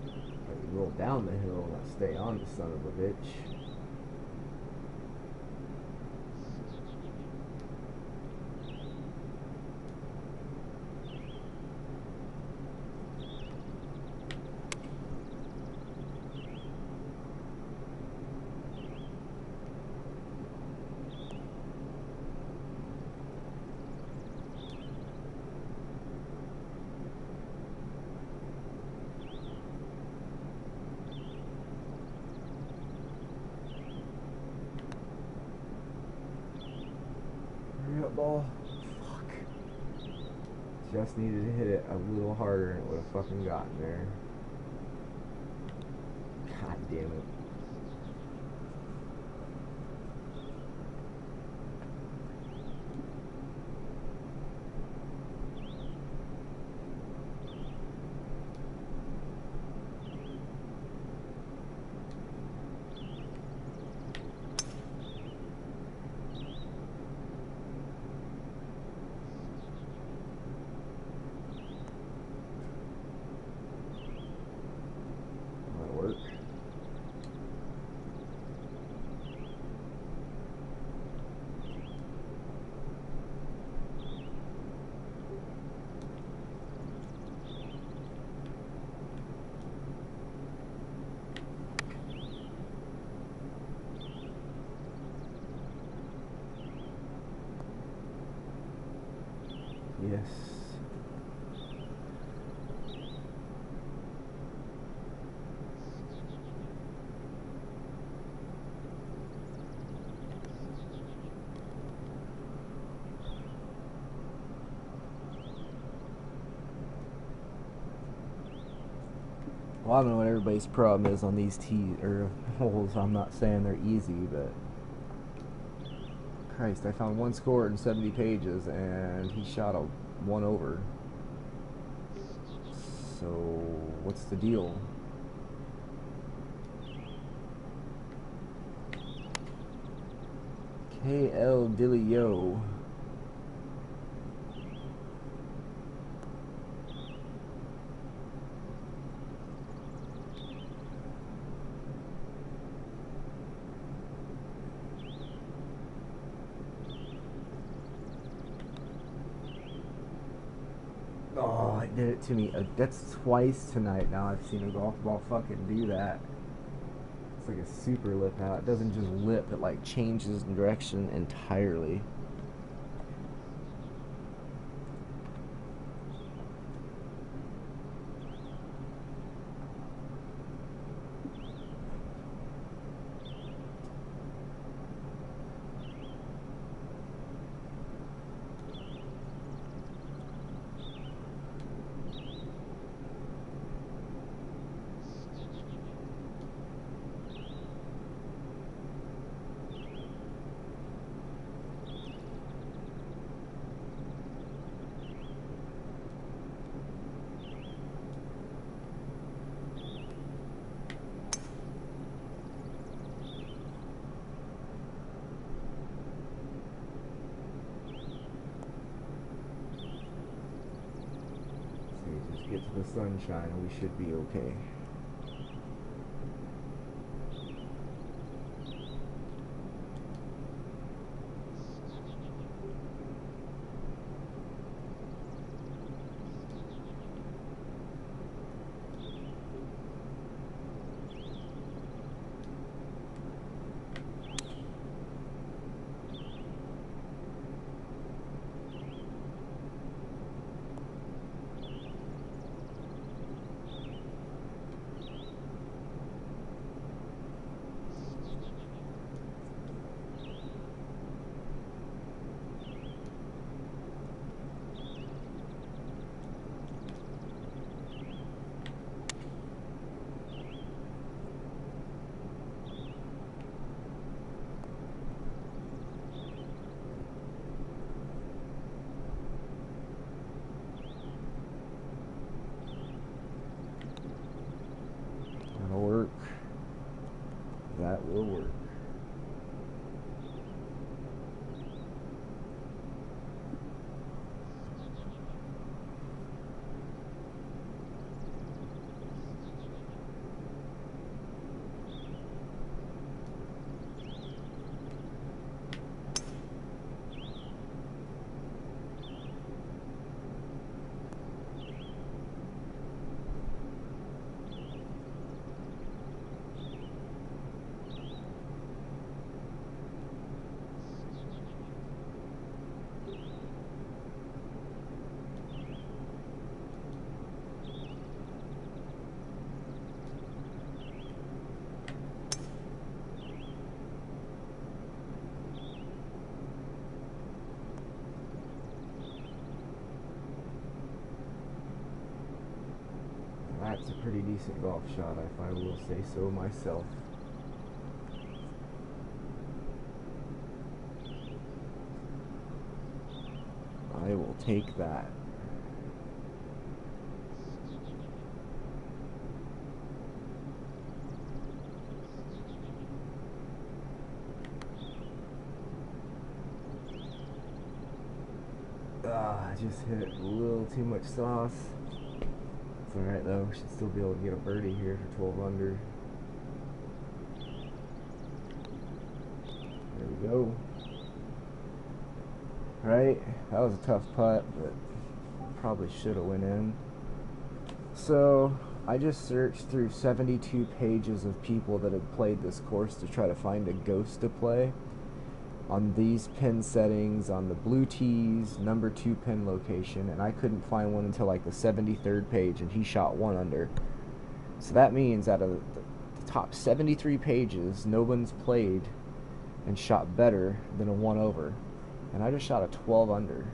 Let me roll down the hill, not stay on the son of a bitch. that ball. Fuck. Just needed to hit it a little harder and it would have fucking gotten there. God damn it. Work. Yes. Well, I don't know what everybody's problem is on these tees or holes. I'm not saying they're easy, but Christ, I found one score in 70 pages, and he shot a 1 over. So, what's the deal? KL Dillio. Oh, it did it to me. That's twice tonight now I've seen a golf ball fucking do that. It's like a super lip out. It doesn't just lip, it like changes direction entirely. Just get to the sunshine and we should be okay. That'll work. That will work. That's a pretty decent golf shot, if I will say so myself. I will take that. I just hit a little too much sauce. It's alright though, should still be able to get a birdie here for 12 under. There we go. Right, that was a tough putt, but probably should have went in. So I just searched through 72 pages of people that had played this course to try to find a ghost to play on these pin settings, on the blue tees, number 2 pin location, and I couldn't find one until like the 73rd page, and he shot 1 under. So that means out of the top 73 pages, no one's played and shot better than a 1 over. And I just shot a 12 under.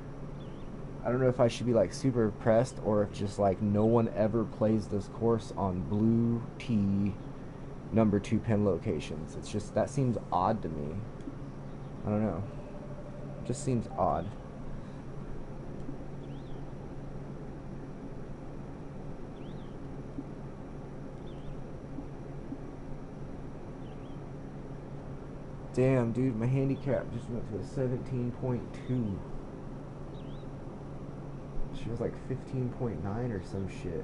I don't know if I should be like super impressed, or if just like no one ever plays this course on blue tee number 2 pin locations. It's just, that seems odd to me. I don't know. It just seems odd. Damn, dude, my handicap just went to a 17.2. She was like 15.9 or some shit.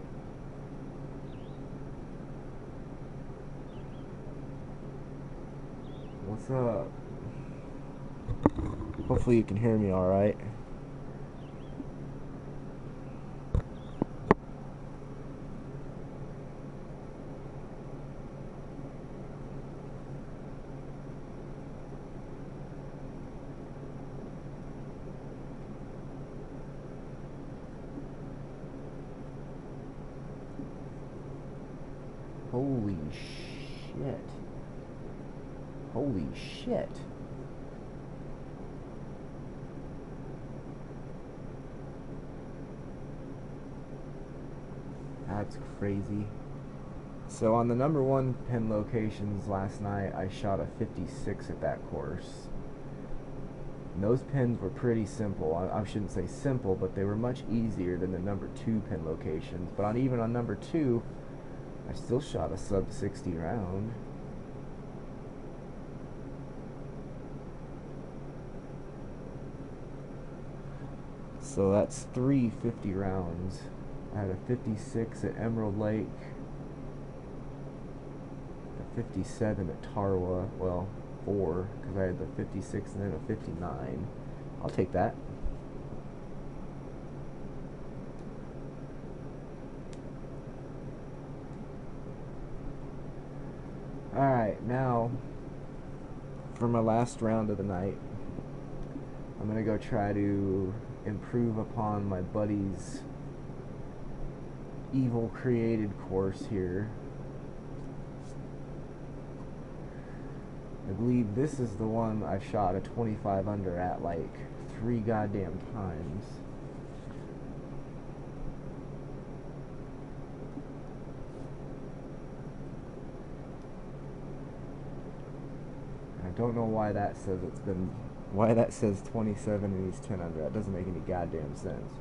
What's up? Hopefully you can hear me alright. Holy shit. Holy shit. That's crazy. So on the number 1 pin locations last night, I shot a 56 at that course. And those pins were pretty simple. I shouldn't say simple, but they were much easier than the number 2 pin locations. But even on number 2, I still shot a sub 60 round. So that's 3 50 rounds. I had a 56 at Emerald Lake, a 57 at Tarwa, well, 4, because I had the 56 and then a 59. I'll take that. Alright, now, for my last round of the night, I'm going to go try to improve upon my buddy's evil created course here. I believe this is the one I shot a 25 under at like 3 goddamn times. I don't know why that says why that says 27 and he's 10 under. That doesn't make any goddamn sense.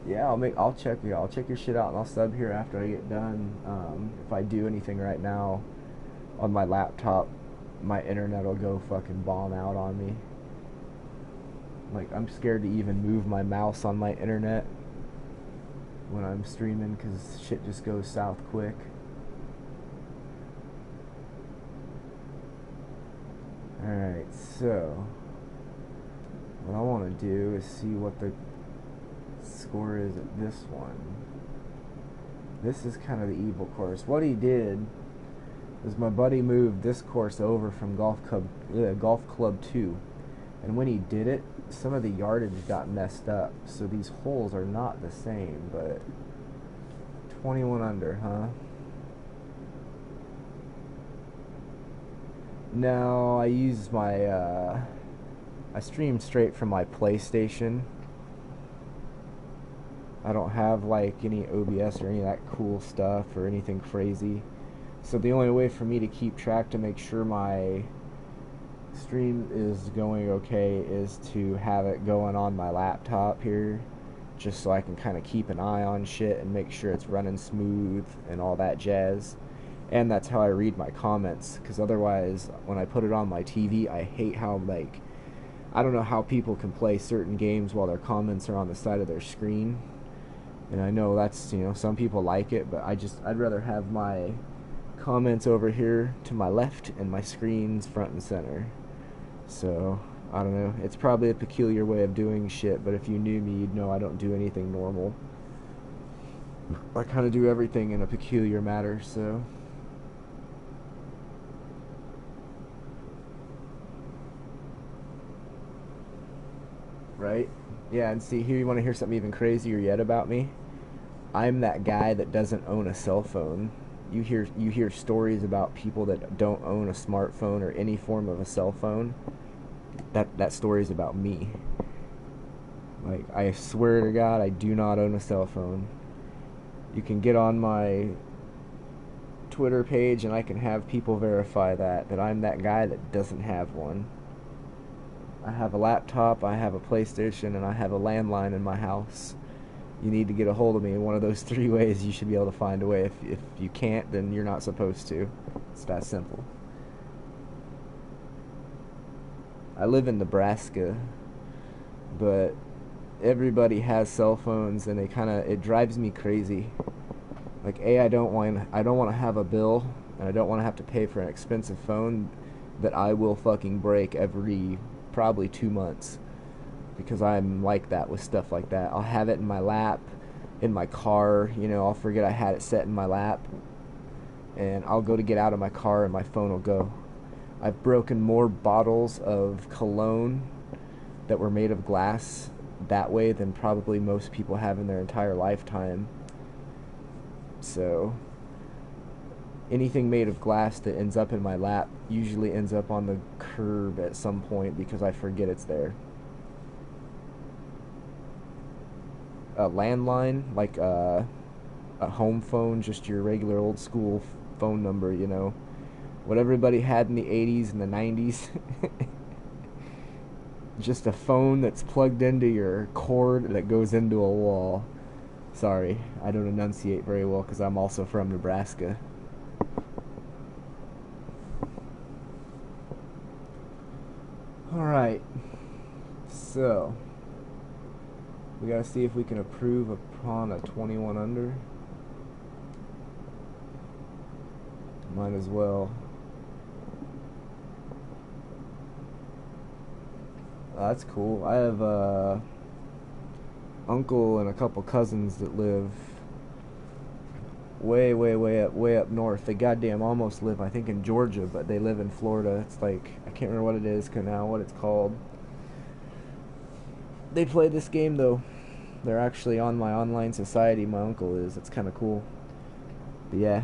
Yeah, I'll check your shit out, and I'll sub here after I get done. If I do anything right now on my laptop, my internet will go fucking bomb out on me. Like, I'm scared to even move my mouse on my internet when I'm streaming, because shit just goes south quick. Alright, so what I want to do is see what the score is at this one. This is kind of the evil course. What he did is my buddy moved this course over from Golf Club 2, and when he did it, some of the yardage got messed up, so these holes are not the same. But 21 under, huh? No, I use my, I stream straight from my PlayStation. I don't have like any OBS or any of that cool stuff or anything crazy. So the only way for me to keep track to make sure my stream is going okay is to have it going on my laptop here, just so I can kind of keep an eye on shit and make sure it's running smooth and all that jazz. And that's how I read my comments, because otherwise when I put it on my TV, I hate how, like, I don't know how people can play certain games while their comments are on the side of their screen. And I know that's, you know, some people like it, but I'd rather have my comments over here to my left and my screen's front and center. So, I don't know. It's probably a peculiar way of doing shit, but if you knew me, you'd know I don't do anything normal. I kind of do everything in a peculiar manner, so. Right? Yeah, and see, here you want to hear something even crazier yet about me? I'm that guy that doesn't own a cell phone. You hear stories about people that don't own a smartphone or any form of a cell phone. That story is about me. Like, I swear to God, I do not own a cell phone. You can get on my Twitter page and I can have people verify that I'm that guy that doesn't have one. I have a laptop, I have a PlayStation, and I have a landline in my house. You need to get a hold of me in one of those three ways. You should be able to find a way. If you can't, then you're not supposed to. It's that simple. I live in Nebraska, but everybody has cell phones, and it drives me crazy. Like, I don't want to have a bill, and I don't want to have to pay for an expensive phone that I will fucking break every probably 2 months, because I'm like that with stuff like that. I'll have it in my lap, in my car, you know, I'll forget I had it set in my lap, and I'll go to get out of my car and my phone will go. I've broken more bottles of cologne that were made of glass that way than probably most people have in their entire lifetime. So anything made of glass that ends up in my lap usually ends up on the curb at some point because I forget it's there. A landline, like a home phone, just your regular old school phone number, you know, what everybody had in the 80s and the 90s. Just a phone that's plugged into your cord that goes into a wall. Sorry, I don't enunciate very well because I'm also from Nebraska. Alright, so we gotta see if we can improve upon a 21 under. Might as well. That's cool. I have a uncle and a couple cousins that live way up north. They goddamn almost live, I think, in Georgia, but they live in Florida. It's like, I can't remember what it is now, what it's called. They play this game though. They're actually on my online society. My uncle is. It's kind of cool. But yeah,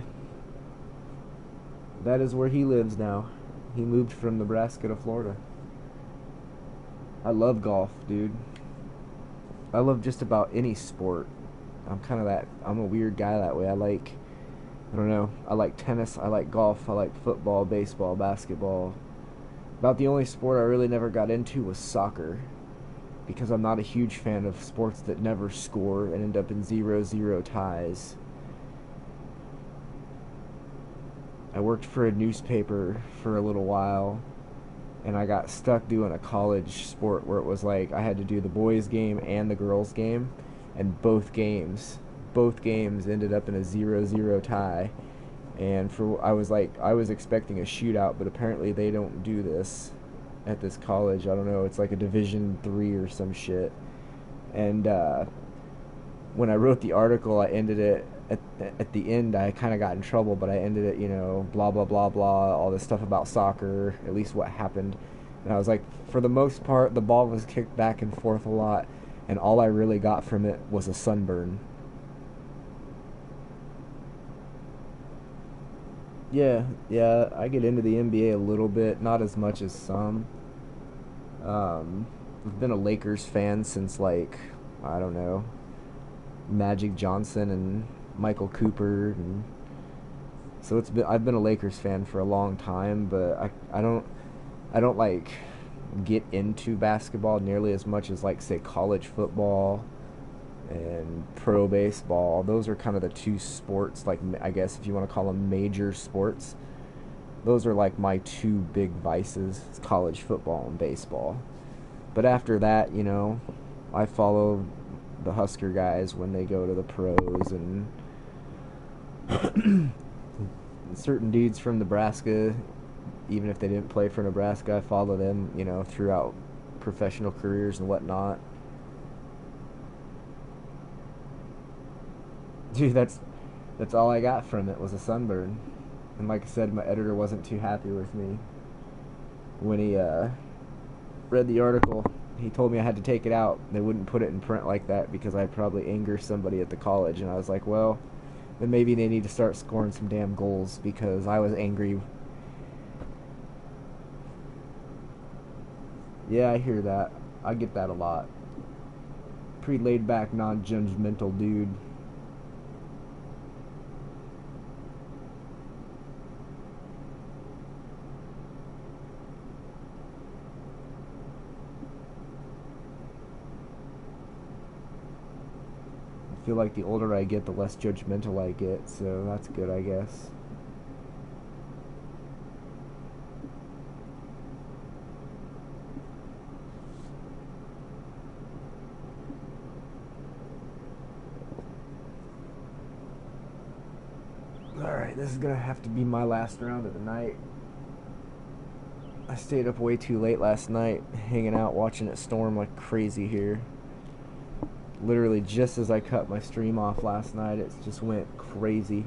that is where he lives now. He moved from Nebraska to Florida. I love golf, dude. I love just about any sport. I'm a weird guy that way. I don't know, I like tennis, I like golf, I like football, baseball, basketball. About the only sport I really never got into was soccer, because I'm not a huge fan of sports that never score and end up in 0-0 ties. I worked for a newspaper for a little while, and I got stuck doing a college sport where it was like I had to do the boys game and the girls game, and both games ended up in a 0-0 tie. And I was expecting a shootout, but apparently they don't do this at this college. I don't know, it's like a Division 3 or some shit. And when I wrote the article, I ended it at the end. I kind of got in trouble, but I ended it, you know, blah blah blah blah, all this stuff about soccer, at least what happened. And I was like, for the most part, the ball was kicked back and forth a lot, and all I really got from it was a sunburn. Yeah, I get into the NBA a little bit, not as much as some. I've been a Lakers fan since like, I don't know, Magic Johnson and Michael Cooper, and so I've been a Lakers fan for a long time, but I don't like get into basketball nearly as much as like say college football and pro baseball. Those are kind of the two sports, like I guess if you want to call them major sports. Those are like my two big vices, it's college football and baseball. But after that, I follow the Husker guys when they go to the pros, and certain dudes from Nebraska, even if they didn't play for Nebraska, I follow them, throughout professional careers and whatnot. Dude, that's all I got from it was a sunburn. And like I said, my editor wasn't too happy with me when he read the article. He told me I had to take it out. They wouldn't put it in print like that because I'd probably anger somebody at the college. And I was like, well, then maybe they need to start scoring some damn goals because I was angry. Yeah, I hear that. I get that a lot. Pretty laid back, non-judgmental dude. I feel like the older I get, the less judgmental I get, so that's good, I guess. Alright, this is gonna have to be my last round of the night. I stayed up way too late last night, hanging out, watching it storm like crazy here. Literally just as I cut my stream off last night, it just went crazy.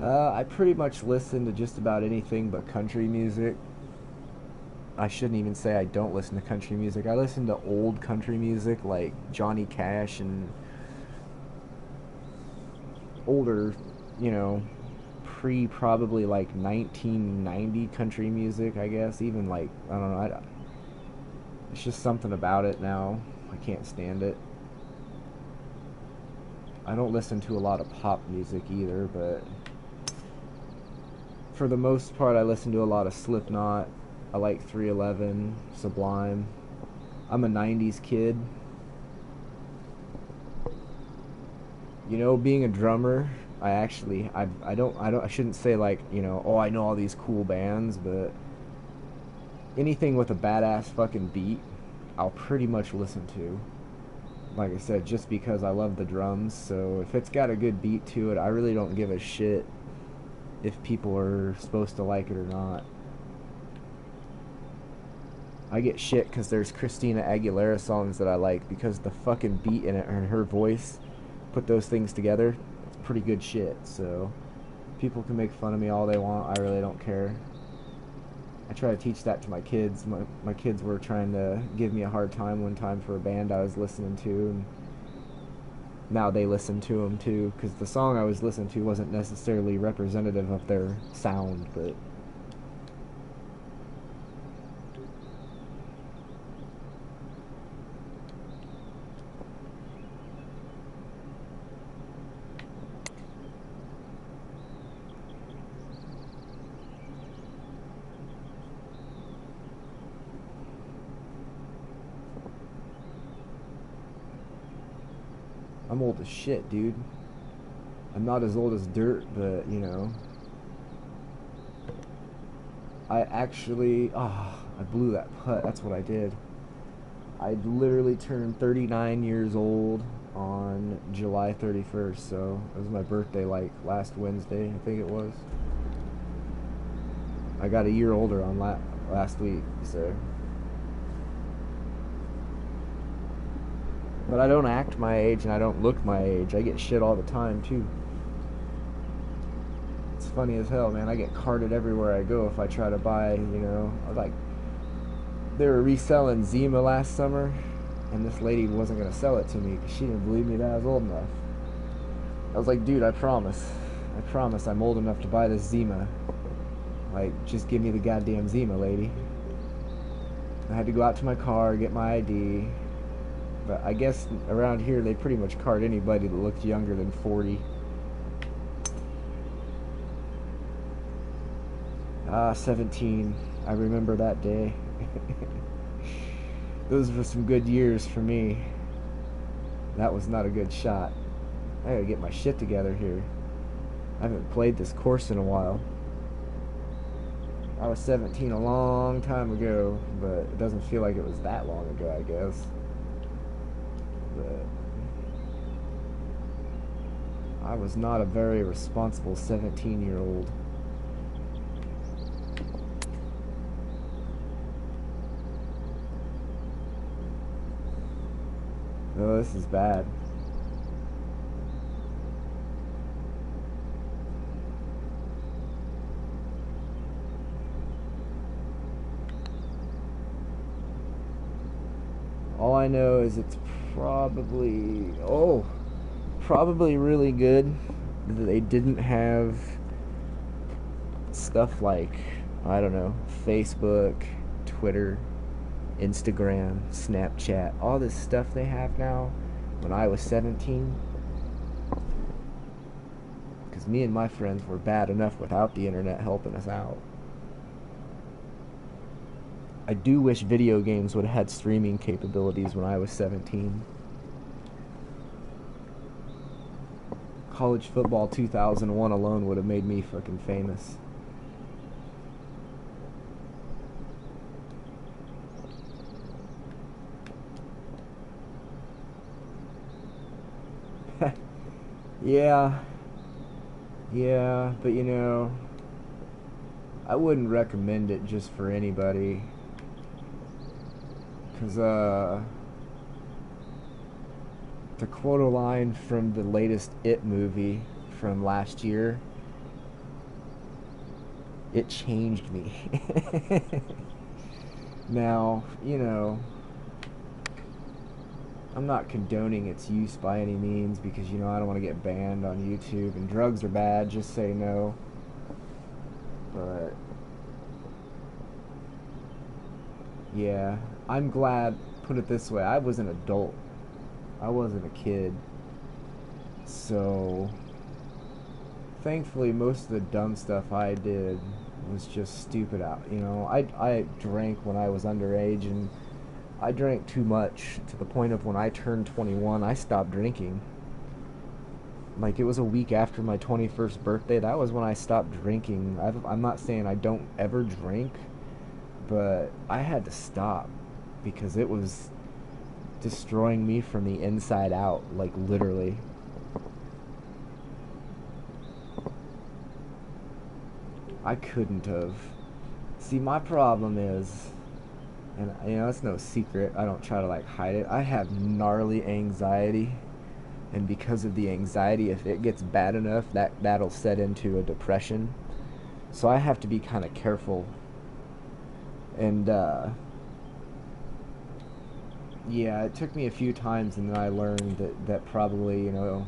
I pretty much listen to just about anything but country music. I shouldn't even say I don't listen to country music. I listen to old country music like Johnny Cash and older, probably like 1990 country music, I guess. Even like, I don't know, it's just something about it now. I can't stand it. I don't listen to a lot of pop music either, but for the most part, I listen to a lot of Slipknot. I like 311, Sublime. I'm a 90s kid. Being a drummer, I shouldn't say like, oh, I know all these cool bands, but anything with a badass fucking beat, I'll pretty much listen to. Like I said, just because I love the drums, so if it's got a good beat to it, I really don't give a shit if people are supposed to like it or not. I get shit because there's Christina Aguilera songs that I like because the fucking beat in it and her voice, put those things together, it's pretty good shit. So people can make fun of me all they want, I really don't care. I try to teach that to my kids. My kids were trying to give me a hard time one time for a band I was listening to, and now they listen to them too, because the song I was listening to wasn't necessarily representative of their sound, but I'm old as shit, dude. I'm not as old as dirt, but, I blew that putt. That's what I did. I literally turned 39 years old on July 31st, so it was my birthday, like, last Wednesday, I think it was. I got a year older on last week, so... But I don't act my age and I don't look my age. I get shit all the time, too. It's funny as hell, man. I get carded everywhere I go if I try to buy, like, they were reselling Zima last summer, and this lady wasn't going to sell it to me because she didn't believe me that I was old enough. I was like, dude, I promise I'm old enough to buy this Zima. Like, just give me the goddamn Zima, lady. I had to go out to my car, get my ID. But I guess around here they pretty much card anybody that looks younger than 40. 17. I remember that day. Those were some good years for me. That was not a good shot. I gotta get my shit together here. I haven't played this course in a while. I was 17 a long time ago, but it doesn't feel like it was that long ago, I guess. But I was not a very responsible 17-year-old. Oh, this is bad. All I know is it's probably really good that they didn't have stuff like, I don't know, Facebook, Twitter, Instagram, Snapchat, all this stuff they have now when I was 17. Because me and my friends were bad enough without the internet helping us out. I do wish video games would have had streaming capabilities when I was 17. College football 2001 alone would have made me fucking famous. Yeah, but you know, I wouldn't recommend it just for anybody. Because, to quote a line from the latest It movie from last year, it changed me. Now, you know, I'm not condoning its use by any means because, you know, I don't want to get banned on YouTube, and drugs are bad, just say no. But yeah, I'm glad, put it this way, I was an adult. I wasn't a kid. So thankfully most of the dumb stuff I did was just stupid out. You know, I drank when I was underage, and I drank too much to the point of when I turned 21, I stopped drinking. Like, it was a week after my 21st birthday. That was when I stopped drinking. I'm not saying I don't ever drink, but I had to stop because it was destroying me from the inside out, like literally. I couldn't have. See, my problem is, and you know, it's no secret, I don't try to like hide it, I have gnarly anxiety, and because of the anxiety, if it gets bad enough, that'll set into a depression. So I have to be kind of careful. And yeah, it took me a few times, and then I learned that probably, you know,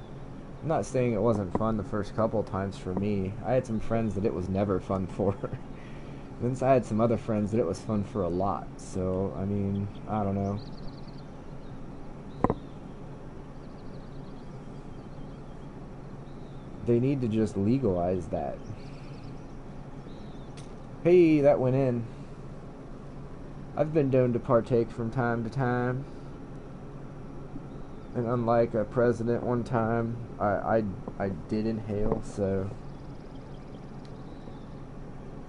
I'm not saying it wasn't fun the first couple times for me. I had some friends that it was never fun for. Then I had some other friends that it was fun for a lot. So, I mean, I don't know. They need to just legalize that. Hey, that went in. I've been known to partake from time to time. And unlike a president one time, I did inhale, so.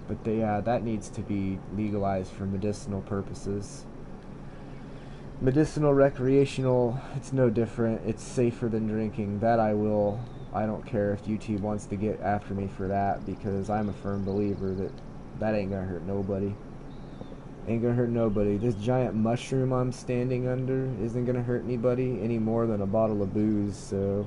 But that needs to be legalized for medicinal purposes. Medicinal, recreational, it's no different. It's safer than drinking. That I don't care if YouTube wants to get after me for that, because I'm a firm believer that ain't gonna hurt nobody. Ain't gonna hurt nobody. This giant mushroom I'm standing under isn't gonna hurt anybody any more than a bottle of booze, so.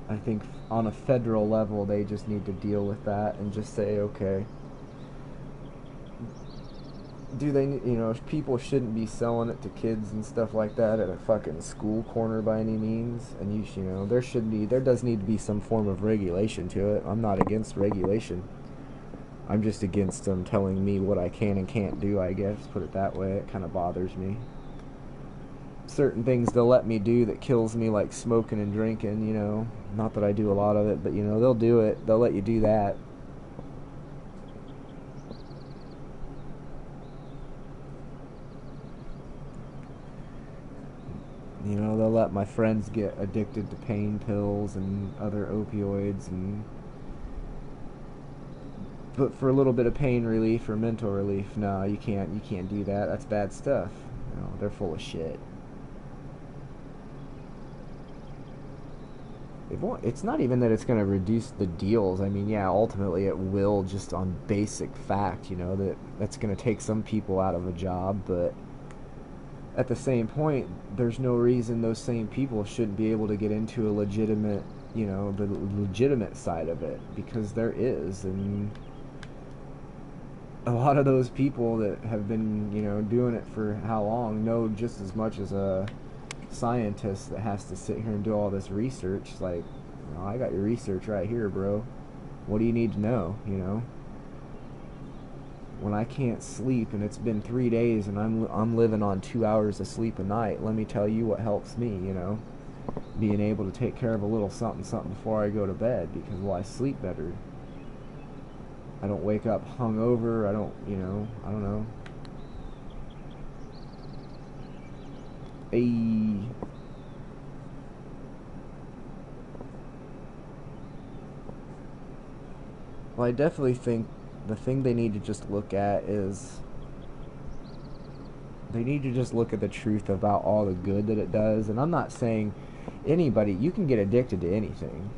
I think on a federal level they just need to deal with that and just say, okay, do they, you know, people shouldn't be selling it to kids and stuff like that at a fucking school corner by any means. And you know, there does need to be some form of regulation to it. I'm not against regulation. I'm just against them telling me what I can and can't do, I guess, put it that way. It kind of bothers me. Certain things they'll let me do that kills me, like smoking and drinking, you know. Not that I do a lot of it, but, you know, they'll do it. They'll let you do that. You know, they'll let my friends get addicted to pain pills and other opioids, but for a little bit of pain relief or mental relief, no, you can't do that. That's bad stuff. You know, they're full of shit. It's not even that it's going to reduce the deals. I mean, yeah, ultimately it will, just on basic fact, you know, that's going to take some people out of a job, but at the same point, there's no reason those same people shouldn't be able to get into a legitimate, you know, the legitimate side of it, because there is. And a lot of those people that have been, you know, doing it for how long know just as much as a scientist that has to sit here and do all this research. Like, you know, I got your research right here, bro. What do you need to know, you know? When I can't sleep and it's been 3 days and I'm living on 2 hours of sleep a night, let me tell you what helps me, you know, being able to take care of a little something before I go to bed, because, well, I sleep better. I don't wake up hungover. I don't know. Well, I definitely think the thing they need to just look at is they need to just look at the truth about all the good that it does. And I'm not saying you can get addicted to anything.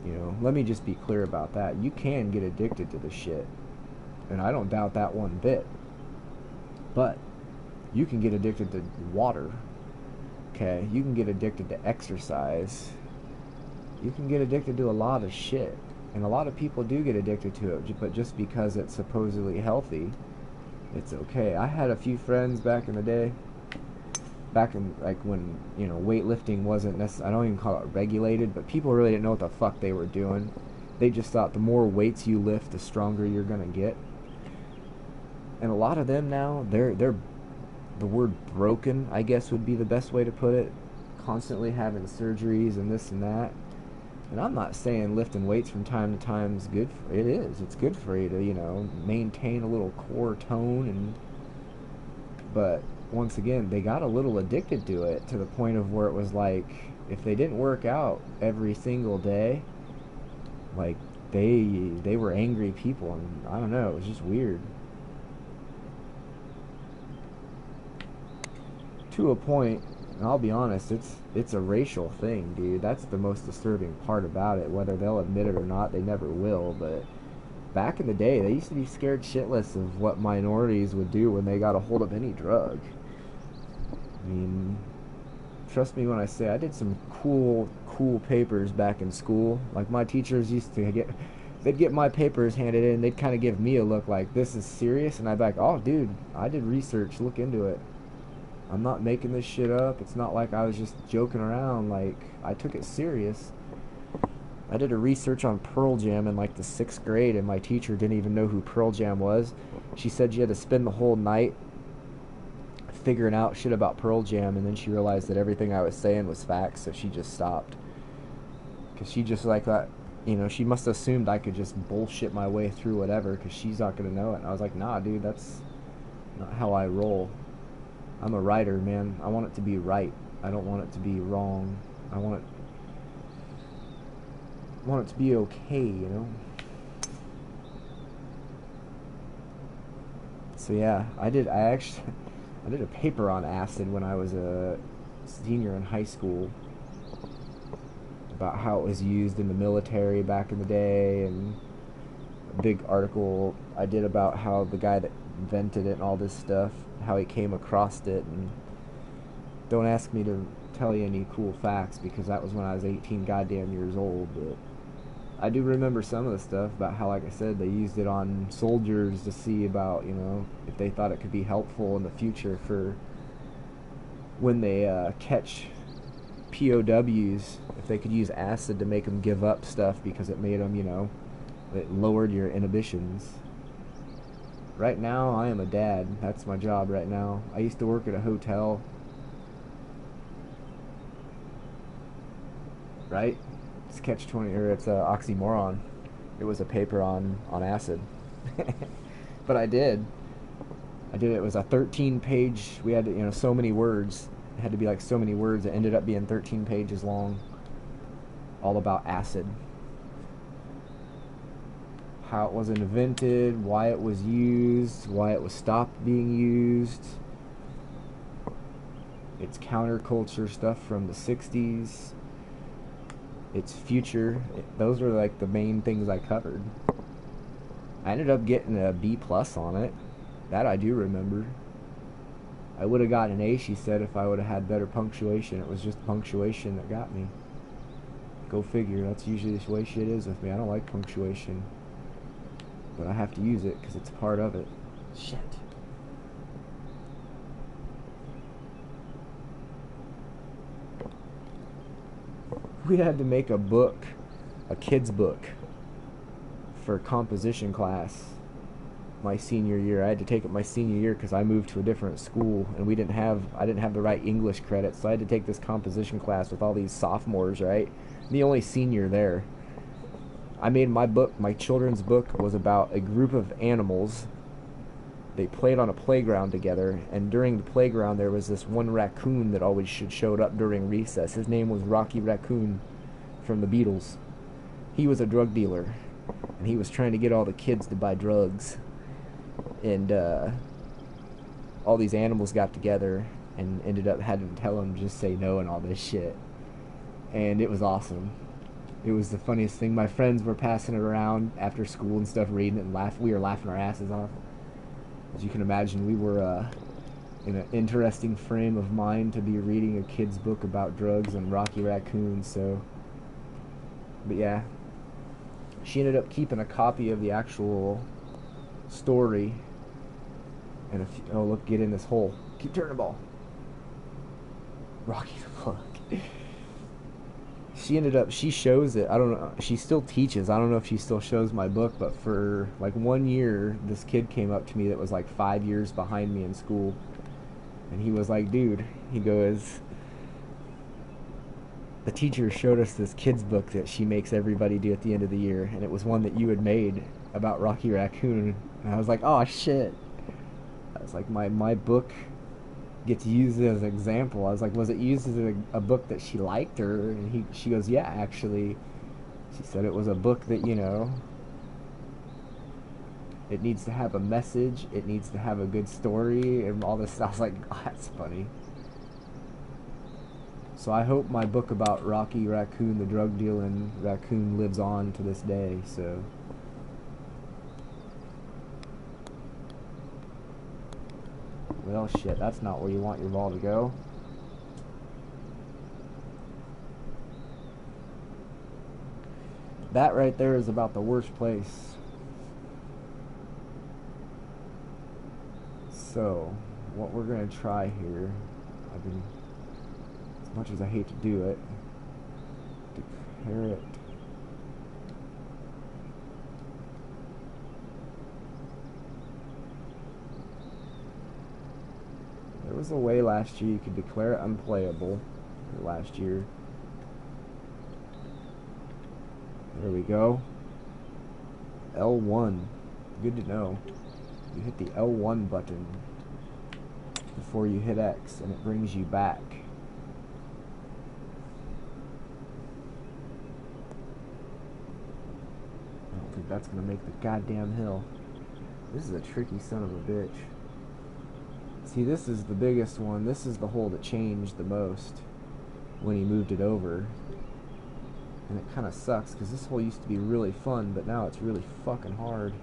You know, let me just be clear about that. You can get addicted to the shit. And I don't doubt that one bit. But you can get addicted to water. Okay? You can get addicted to exercise. You can get addicted to a lot of shit. And a lot of people do get addicted to it, but just because it's supposedly healthy, it's okay. I had a few friends back in the day, back in, like, when, you know, weightlifting wasn't necessarily, I don't even call it regulated, but people really didn't know what the fuck they were doing. They just thought the more weights you lift, the stronger you're gonna get. And a lot of them now, they're the word broken, I guess, would be the best way to put it. Constantly having surgeries and this and that. And I'm not saying lifting weights from time to time is good. It is. It's good for you to, you know, maintain a little core tone. But once again, they got a little addicted to it, to the point of where it was like, if they didn't work out every single day, like, they were angry people. And I don't know, it was just weird. To a point. And I'll be honest, it's a racial thing, dude. That's the most disturbing part about it. Whether they'll admit it or not, they never will. But back in the day, they used to be scared shitless of what minorities would do when they got a hold of any drug. I mean, trust me when I say I did some cool papers back in school. Like, my teachers used to they'd get my papers handed in, they'd kind of give me a look like, this is serious? And I'd be like, oh, dude, I did research, look into it. I'm not making this shit up. It's not like I was just joking around. Like, I took it serious. I did a research on Pearl Jam in, like, the 6th grade, and my teacher didn't even know who Pearl Jam was. She said she had to spend the whole night figuring out shit about Pearl Jam, and then she realized that everything I was saying was facts, so she just stopped. Because she just, like, you know, she must have assumed I could just bullshit my way through whatever, because she's not going to know it. And I was like, nah, dude, that's not how I roll. I'm a writer, man. I want it to be right. I don't want it to be wrong. I want it to be okay, you know? So yeah, I did a paper on acid when I was a senior in high school, about how it was used in the military back in the day, and a big article I did about how the guy that invented it and all this stuff, how he came across it. And don't ask me to tell you any cool facts, because that was when I was 18 goddamn years old. But I do remember some of the stuff about how, like I said, they used it on soldiers to see about, you know, if they thought it could be helpful in the future for when they catch POWs, if they could use acid to make them give up stuff because it made them, you know, it lowered your inhibitions. Right now, I am a dad. That's my job right now. I used to work at a hotel. Right? It's catch-20, or it's a oxymoron. It was a paper on acid. But I did. It was a 13-page, we had, you know, so many words. It had to be like so many words. It ended up being 13 pages long. All about acid. How it was invented, why it was used, why it was stopped being used. Its counterculture stuff from the 60s. Its future. Those were like the main things I covered. I ended up getting a B+ on it. That I do remember. I would have gotten an A, she said, if I would have had better punctuation. It was just punctuation that got me. Go figure. That's usually the way shit is with me. I don't like punctuation. But I have to use it because it's a part of it. Shit. We had to make a book, a kid's book, for composition class my senior year. I had to take it my senior year because I moved to a different school and I didn't have the right English credits, so I had to take this composition class with all these sophomores, right? I'm the only senior there. I made my book, my children's book, was about a group of animals. They played on a playground together, and during the playground there was this one raccoon that always showed up during recess. His name was Rocky Raccoon from the Beatles. He was a drug dealer, and he was trying to get all the kids to buy drugs. And all these animals got together and ended up having to tell him to just say no and all this shit. And it was awesome. It was the funniest thing. My friends were passing it around after school and stuff, reading it and laughing. We were laughing our asses off. As you can imagine, we were in an interesting frame of mind to be reading a kid's book about drugs and Rocky Raccoon. So, but yeah, she ended up keeping a copy of the actual story. And oh look, get in this hole. Keep turning the ball. Rocky the Plug. She shows it. I don't know. She still teaches. I don't know if she still shows my book, but for like 1 year, this kid came up to me that was like 5 years behind me in school. And he was like, dude, he goes, the teacher showed us this kid's book that she makes everybody do at the end of the year. And it was one that you had made about Rocky Raccoon. And I was like, oh shit. I was like, my book gets used as an example. I was like, was it used as a book that she liked? And she goes, yeah, actually. She said it was a book that, you know, it needs to have a message, it needs to have a good story, and all this stuff. I was like, oh, that's funny. So I hope my book about Rocky Raccoon, the drug dealing raccoon, lives on to this day, so. Well, shit, that's not where you want your ball to go. That right there is about the worst place. So, what we're going to try here, as much as I hate to do it, declare it. There was a way last year you could declare it unplayable. Last year. There we go. L1. Good to know. You hit the L1 button before you hit X, and it brings you back. I don't think that's going to make the goddamn hill. This is a tricky son of a bitch. See, this is the biggest one. This is the hole that changed the most when he moved it over. And it kind of sucks because this hole used to be really fun, but now it's really fucking hard.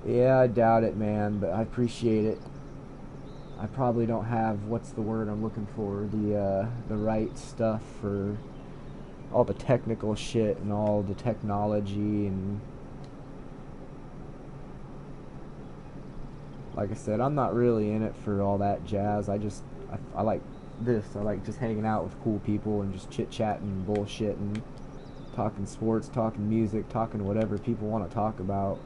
Yeah, I doubt it, man, but I appreciate it. I probably don't have, what's the word I'm looking for, the right stuff for all the technical shit and all the technology. And like I said, I'm not really in it for all that jazz. I like this. I like just hanging out with cool people and just chit-chatting, bullshitting, talking sports, talking music, talking whatever people want to talk about.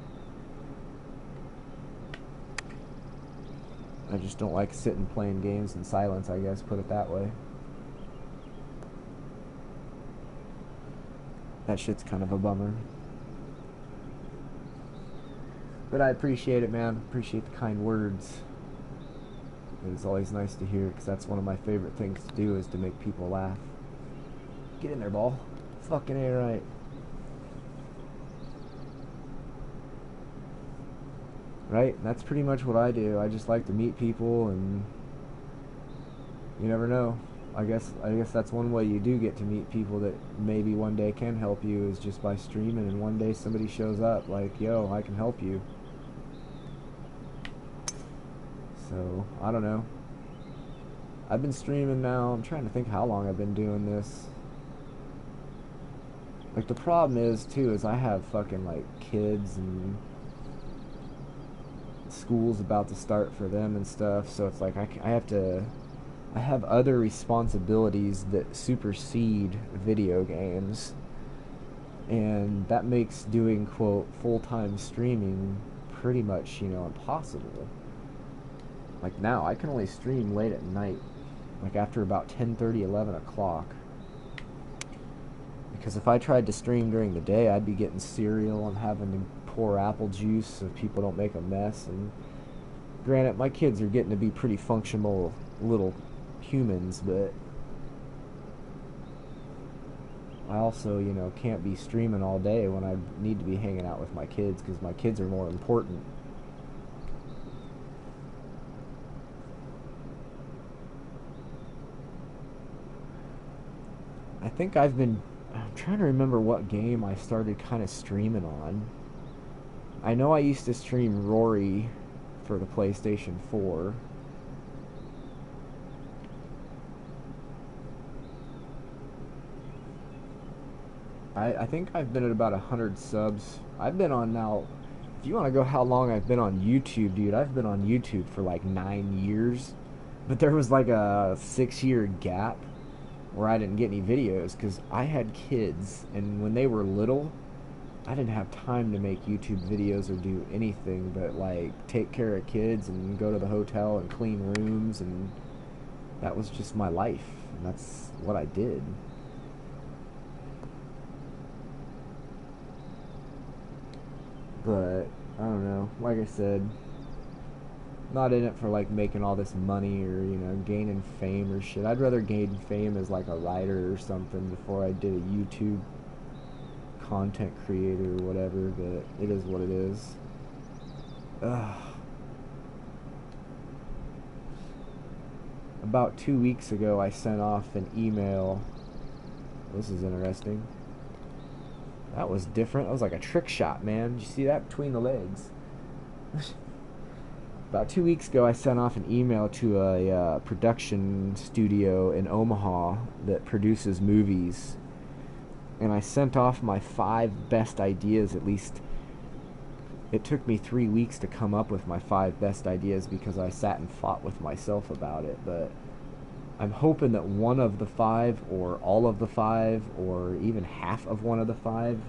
I just don't like sitting playing games in silence, I guess, put it that way. That shit's kind of a bummer. But I appreciate it, man. Appreciate the kind words. It's always nice to hear, because that's one of my favorite things to do, is to make people laugh. Get in there, ball. Fucking A right. Right? That's pretty much what I do. I just like to meet people, and you never know. I guess that's one way you do get to meet people that maybe one day can help you, is just by streaming, and one day somebody shows up like, yo, I can help you. So, I don't know. I've been streaming now, I'm trying to think how long I've been doing this. Like, the problem is, too, is I have fucking, like, kids, and school's about to start for them and stuff, so it's like I have other responsibilities that supersede video games, and that makes doing, quote, full-time streaming pretty much, impossible. Like, now, I can only stream late at night, like after about 10:30, 11 o'clock. Because if I tried to stream during the day, I'd be getting cereal and having to pour apple juice so people don't make a mess. And granted, my kids are getting to be pretty functional little humans, but I also, can't be streaming all day when I need to be hanging out with my kids, because my kids are more important. I'm trying to remember what game I started kind of streaming on. I know I used to stream Rory for the PlayStation 4. I think I've been at about 100 subs. I've been on now, if you want to go how long I've been on YouTube, dude, I've been on YouTube for like 9 years. But there was like a 6-year gap where I didn't get any videos because I had kids, and when they were little, I didn't have time to make YouTube videos or do anything but like take care of kids and go to the hotel and clean rooms, and that was just my life, and that's what I did. But I don't know, like I said, not in it for like making all this money or gaining fame or shit. I'd rather gain fame as like a writer or something before I did a YouTube content creator or whatever. But it is what it is. About 2 weeks ago, I sent off an email. This is interesting. That was different. That was like a trick shot, man. Did you see that between the legs? About 2 weeks ago, I sent off an email to a production studio in Omaha that produces movies. And I sent off my 5 best ideas, at least. It took me 3 weeks to come up with my 5 best ideas because I sat and fought with myself about it. But I'm hoping that one of the 5, or all of the 5, or even half of one of the 5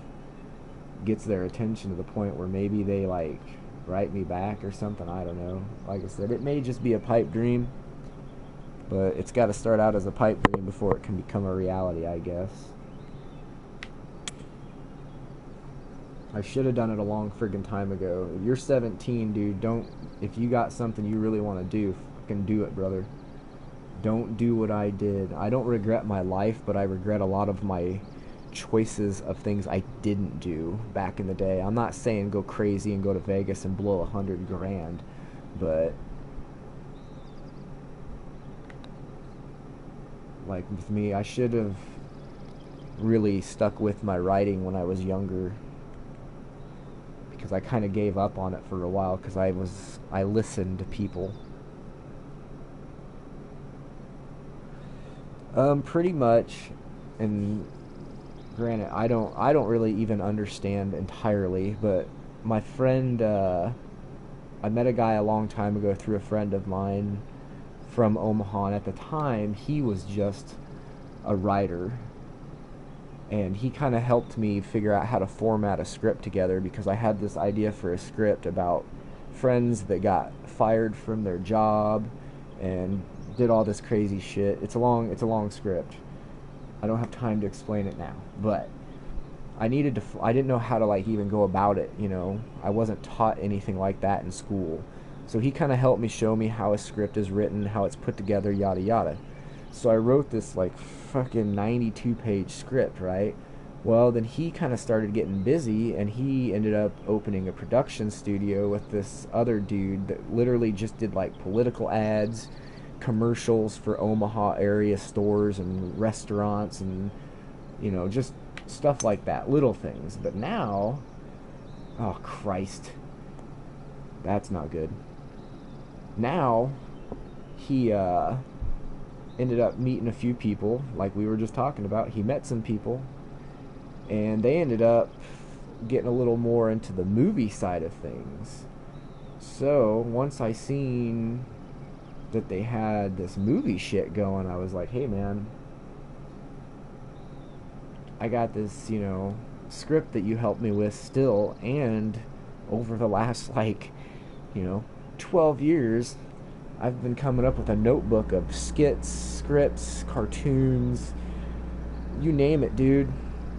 gets their attention to the point where maybe they like write me back or something. I don't know. Like I said, it may just be a pipe dream, but it's got to start out as a pipe dream before it can become a reality, I guess. I should have done it a long friggin' time ago. You're 17, dude. If you got something you really want to do, fucking do it, brother. Don't do what I did. I don't regret my life, but I regret a lot of my choices of things I didn't do back in the day. I'm not saying go crazy and go to Vegas and blow $100 grand, but like with me, I should have really stuck with my writing when I was younger, because I kind of gave up on it for a while because I listened to people. Pretty much. And granted, I don't really even understand entirely, but my friend, I met a guy a long time ago through a friend of mine from Omaha, and at the time he was just a writer, and he kind of helped me figure out how to format a script together, because I had this idea for a script about friends that got fired from their job and did all this crazy shit. It's a long script. I don't have time to explain it now, but I didn't know how to like even go about it, you know. I wasn't taught anything like that in school. So he kind of helped me, show me how a script is written, how it's put together, yada yada. So I wrote this like fucking 92-page script, right? Well, then he kind of started getting busy, and he ended up opening a production studio with this other dude that literally just did like political ads, commercials for Omaha area stores and restaurants, and you know, just stuff like that, little things. But now, oh Christ, that's not good. Now he ended up meeting a few people, like we were just talking about. He met some people, and they ended up getting a little more into the movie side of things. So once I seen that they had this movie shit going, I was like, hey man, I got this, you know, script that you helped me with still, and over the last, like, you know, 12 years, I've been coming up with a notebook of skits, scripts, cartoons, you name it, dude.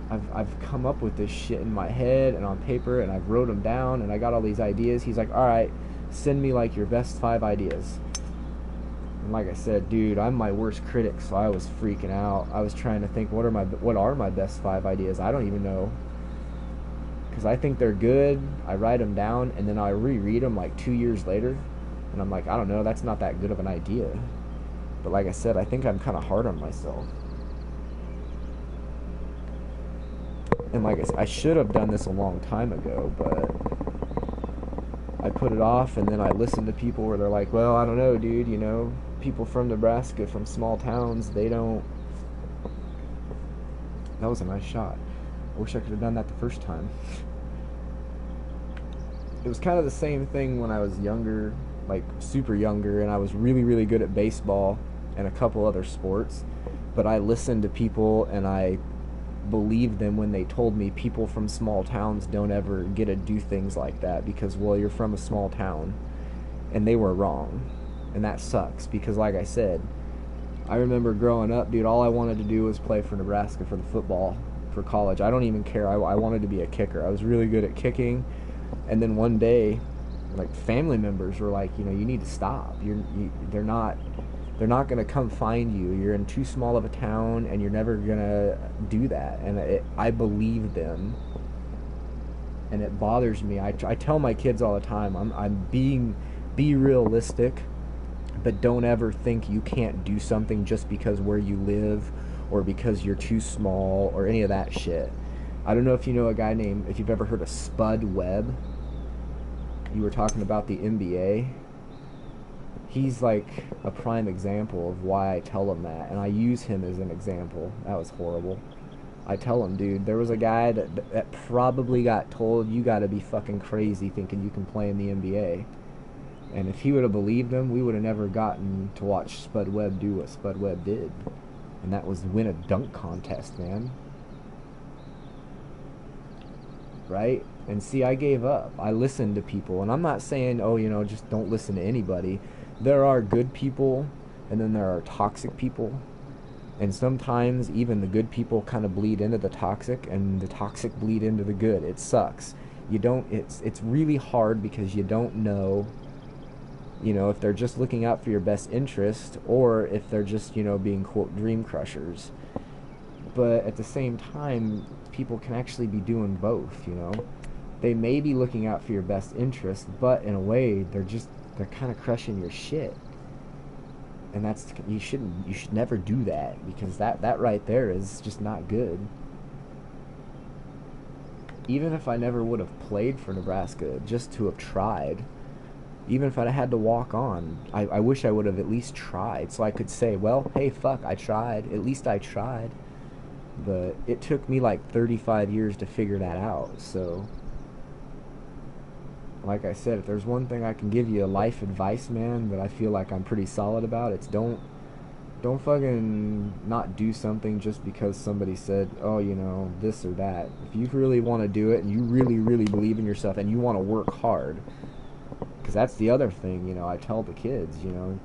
I've come up with this shit in my head and on paper, and I've wrote them down, and I got all these ideas. He's like, all right, send me like your best 5 ideas. And like I said, dude, I'm my worst critic, so I was freaking out. I was trying to think, what are my best 5 ideas? I don't even know, because I think they're good. I write them down, and then I reread them like 2 years later, and I'm like, I don't know, that's not that good of an idea. But like I said, I think I'm kind of hard on myself. And like I said, I should have done this a long time ago, but I put it off, and then I listened to people where they're like, well, I don't know, dude, you know, people from Nebraska, from small towns, they don't... That was a nice shot. I wish I could have done that the first time. It was kind of the same thing when I was younger, like super younger, and I was really, really good at baseball and a couple other sports, but I listened to people, and I believed them when they told me people from small towns don't ever get to do things like that because, well, you're from a small town. And they were wrong, and that sucks, because like I said, I remember growing up, dude, all I wanted to do was play for Nebraska for the football for college. I don't even care. I wanted to be a kicker. I was really good at kicking. And then one day, like, family members were like, you know, you need to stop. They're not going to come find you. You're in too small of a town, and you're never going to do that. And I believe them, and it bothers me. I tell my kids all the time, be realistic, but don't ever think you can't do something just because where you live or because you're too small or any of that shit. I don't know if you know a guy named, if you've ever heard of Spud Webb. You were talking about the NBA. He's like a prime example of why I tell him that, and I use him as an example. That was horrible. I tell him, dude, there was a guy that probably got told, you gotta be fucking crazy thinking you can play in the NBA. And if he would have believed him, we would have never gotten to watch Spud Webb do what Spud Webb did. And that was win a dunk contest, man. Right? And see, I gave up. I listened to people. And I'm not saying, oh, you know, just don't listen to anybody. There are good people, and then there are toxic people. And sometimes even the good people kind of bleed into the toxic, and the toxic bleed into the good. It sucks. It's really hard because you don't know, you know, if they're just looking out for your best interest, or if they're just, you know, being, quote, dream crushers. But at the same time, people can actually be doing both, you know. They may be looking out for your best interest, but in a way, they're kind of crushing your shit. And you should never do that, because that right there is just not good. Even if I never would have played for Nebraska, just to have tried, Even if I had to walk on, I wish I would have at least tried, so I could say, well, hey, fuck, I tried. At least I tried. But it took me like 35 years to figure that out. So, like I said, if there's one thing I can give you a life advice, man, that I feel like I'm pretty solid about, it's don't fucking not do something just because somebody said, oh, you know, this or that. If you really want to do it and you really, really believe in yourself and you want to work hard, because that's the other thing, you know, I tell the kids, you know,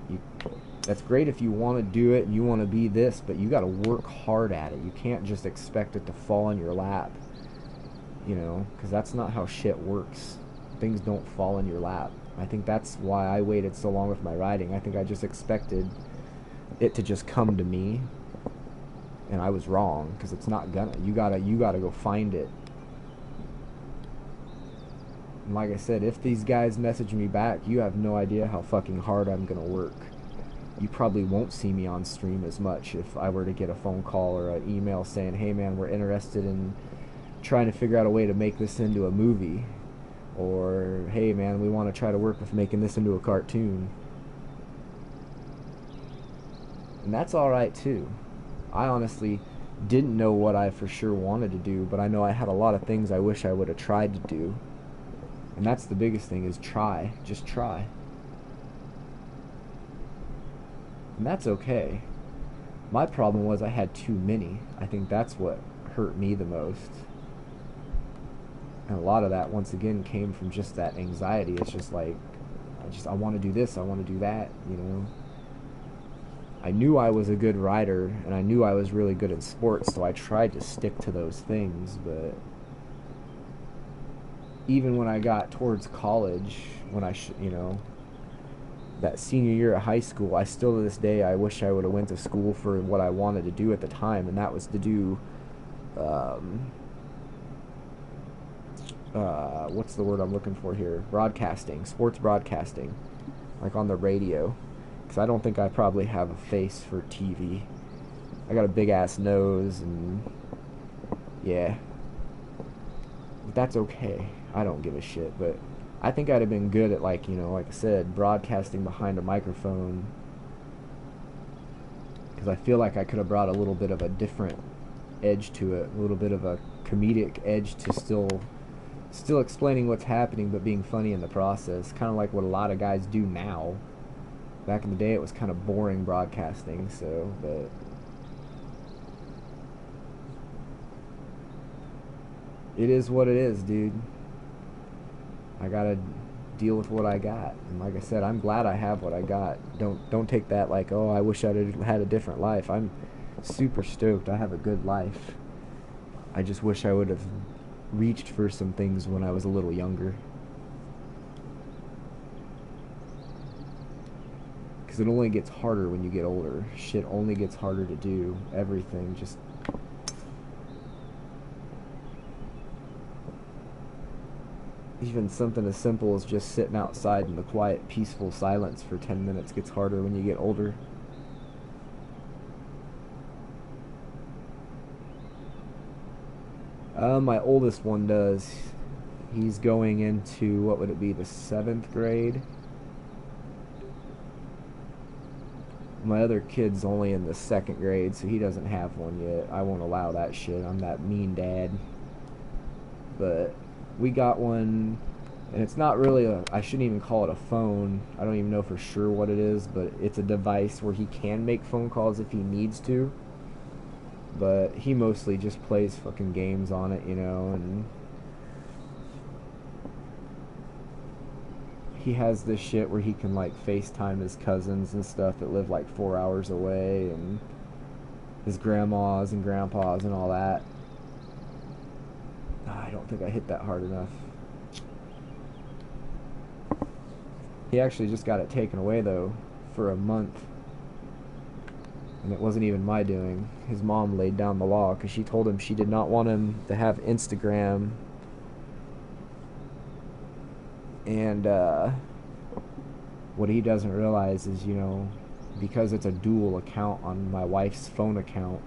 that's great if you want to do it and you want to be this, but you got to work hard at it. You can't just expect it to fall in your lap, you know, because that's not how shit works. Things don't fall in your lap. I think that's why I waited so long with my writing. I think I just expected it to just come to me, and I was wrong, because it's not gonna. You gotta go find it. And like I said, if these guys message me back, you have no idea how fucking hard I'm gonna work. You probably won't see me on stream as much if I were to get a phone call or an email saying, hey man, we're interested in trying to figure out a way to make this into a movie, or hey man, we want to try to work with making this into a cartoon. And that's alright too. I honestly didn't know what I for sure wanted to do, but I know I had a lot of things I wish I would have tried to do. And that's the biggest thing, is try. Just try. And that's okay. My problem was I had too many. I think that's what hurt me the most. And a lot of that, once again, came from just that anxiety. It's just like, I want to do this, I want to do that, you know. I knew I was a good rider, and I knew I was really good in sports, so I tried to stick to those things, but even when I got towards college, when you know, that senior year of high school, I still to this day, I wish I would have went to school for what I wanted to do at the time, and that was to do, what's the word I'm looking for here? Broadcasting, sports broadcasting, like on the radio. Because I don't think I probably have a face for TV. I got a big ass nose, and yeah. But that's okay. I don't give a shit. But I think I'd have been good at, like, you know, like I said, broadcasting behind a microphone. Because I feel like I could have brought a little bit of a different edge to it, a little bit of a comedic edge to still explaining what's happening, but being funny in the process. Kind of like what a lot of guys do now. Back in the day, it was kind of boring broadcasting, so, but it is what it is, dude. I gotta deal with what I got, and like I said, I'm glad I have what I got. Don't take that like, oh, I wish I'd had a different life. I'm super stoked. I have a good life. I just wish I would have reached for some things when I was a little younger. Because it only gets harder when you get older. Shit only gets harder to do. Everything just... Even something as simple as just sitting outside in the quiet, peaceful silence for 10 minutes gets harder when you get older. My oldest one does. He's going into, what would it be, the 7th grade? My other kid's only in the 2nd grade, so he doesn't have one yet. I won't allow that shit. I'm that mean dad. But we got one, and it's not really I shouldn't even call it a phone. I don't even know for sure what it is, but it's a device where he can make phone calls if he needs to. But he mostly just plays fucking games on it, you know, and he has this shit where he can, like, FaceTime his cousins and stuff that live, like, 4 hours away, and his grandmas and grandpas and all that. I don't think I hit that hard enough. He actually just got it taken away, though, for a month. And it wasn't even my doing. His mom laid down the law because she told him she did not want him to have Instagram. And what he doesn't realize is, you know, because it's a dual account on my wife's phone account,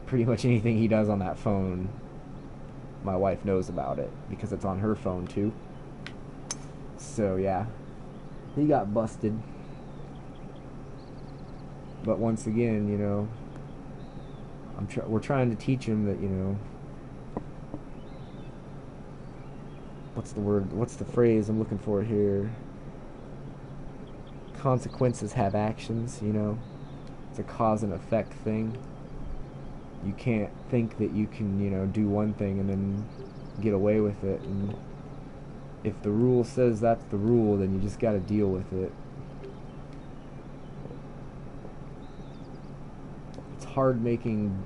pretty much anything he does on that phone, my wife knows about it because it's on her phone too. So yeah, he got busted. But once again, you know, we're trying to teach him that, you know, what's the word? What's the phrase I'm looking for here? Consequences have actions, you know. It's a cause and effect thing. You can't think that you can, you know, do one thing and then get away with it. And if the rule says that's the rule, then you just got to deal with it. It's hard making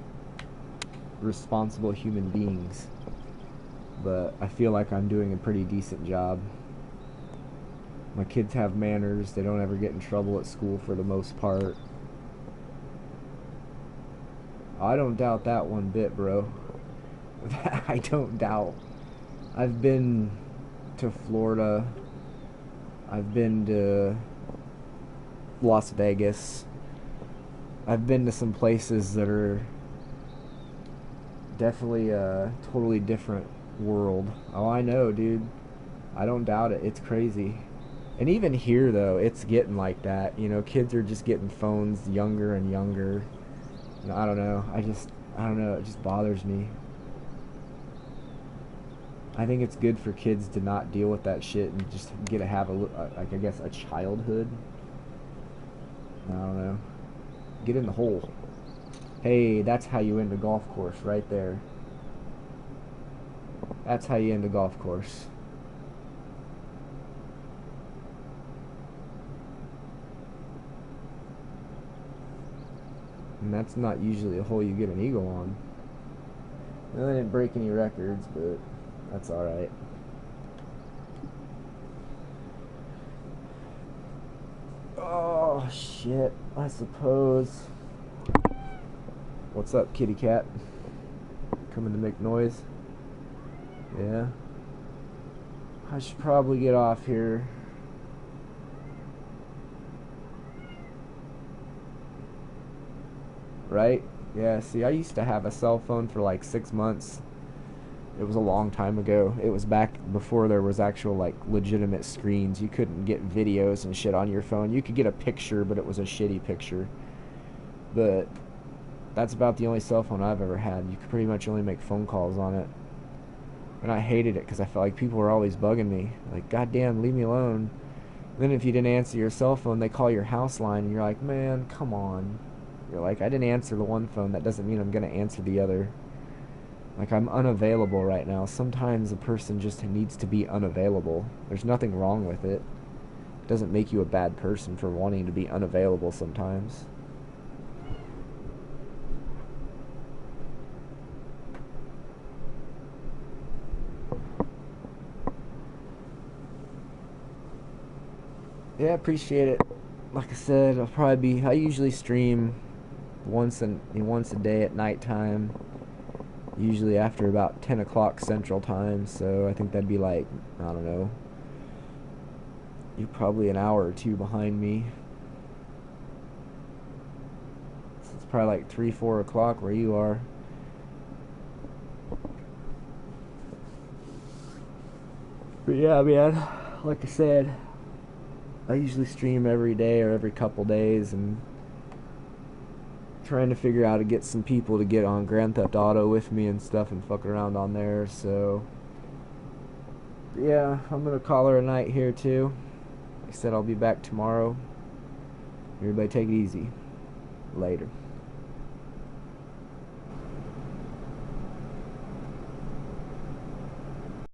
responsible human beings, but I feel like I'm doing a pretty decent job. My kids have manners. They don't ever get in trouble at school for the most part. I don't doubt that one bit, bro. I don't doubt. I've been to Florida. I've been to Las Vegas. I've been to some places that are definitely a totally different world. Oh, I know, dude. I don't doubt it. It's crazy. And even here, though, it's getting like that. You know, kids are just getting phones younger and younger. And I don't know. I don't know. It just bothers me. I think it's good for kids to not deal with that shit and just have like, I guess, a childhood. I don't know. Get in the hole. Hey, that's how you end a golf course right there. That's how you end a golf course. And that's not usually a hole you get an eagle on. Well, they didn't break any records, but that's alright. Oh, shit. I suppose. What's up, kitty cat? Coming to make noise? Yeah. I should probably get off here. Right? Yeah, see, I used to have a cell phone for like 6 months. It was a long time ago. It was back before there was actual, like, legitimate screens. You couldn't get videos and shit on your phone. You could get a picture, but it was a shitty picture. But that's about the only cell phone I've ever had. You could pretty much only make phone calls on it. And I hated it because I felt like people were always bugging me. Like, goddamn, leave me alone. Then if you didn't answer your cell phone, they call your house line, and you're like, man, come on. You're like, I didn't answer the one phone. That doesn't mean I'm going to answer the other. Like, I'm unavailable right now. Sometimes a person just needs to be unavailable. There's nothing wrong with it. It doesn't make you a bad person for wanting to be unavailable sometimes. Yeah, appreciate it. Like I said, I usually stream once a day at nighttime, usually after about 10 o'clock Central Time, so I think that'd be like, I don't know, you're probably an hour or two behind me. So it's probably like 3, 4 o'clock where you are. But yeah, man, like I said, I usually stream every day or every couple days, and trying to figure out how to get some people to get on Grand Theft Auto with me and stuff and fuck around on there. So yeah, I'm gonna call her a night here too. Like I said, I'll be back tomorrow. Everybody take it easy. Later.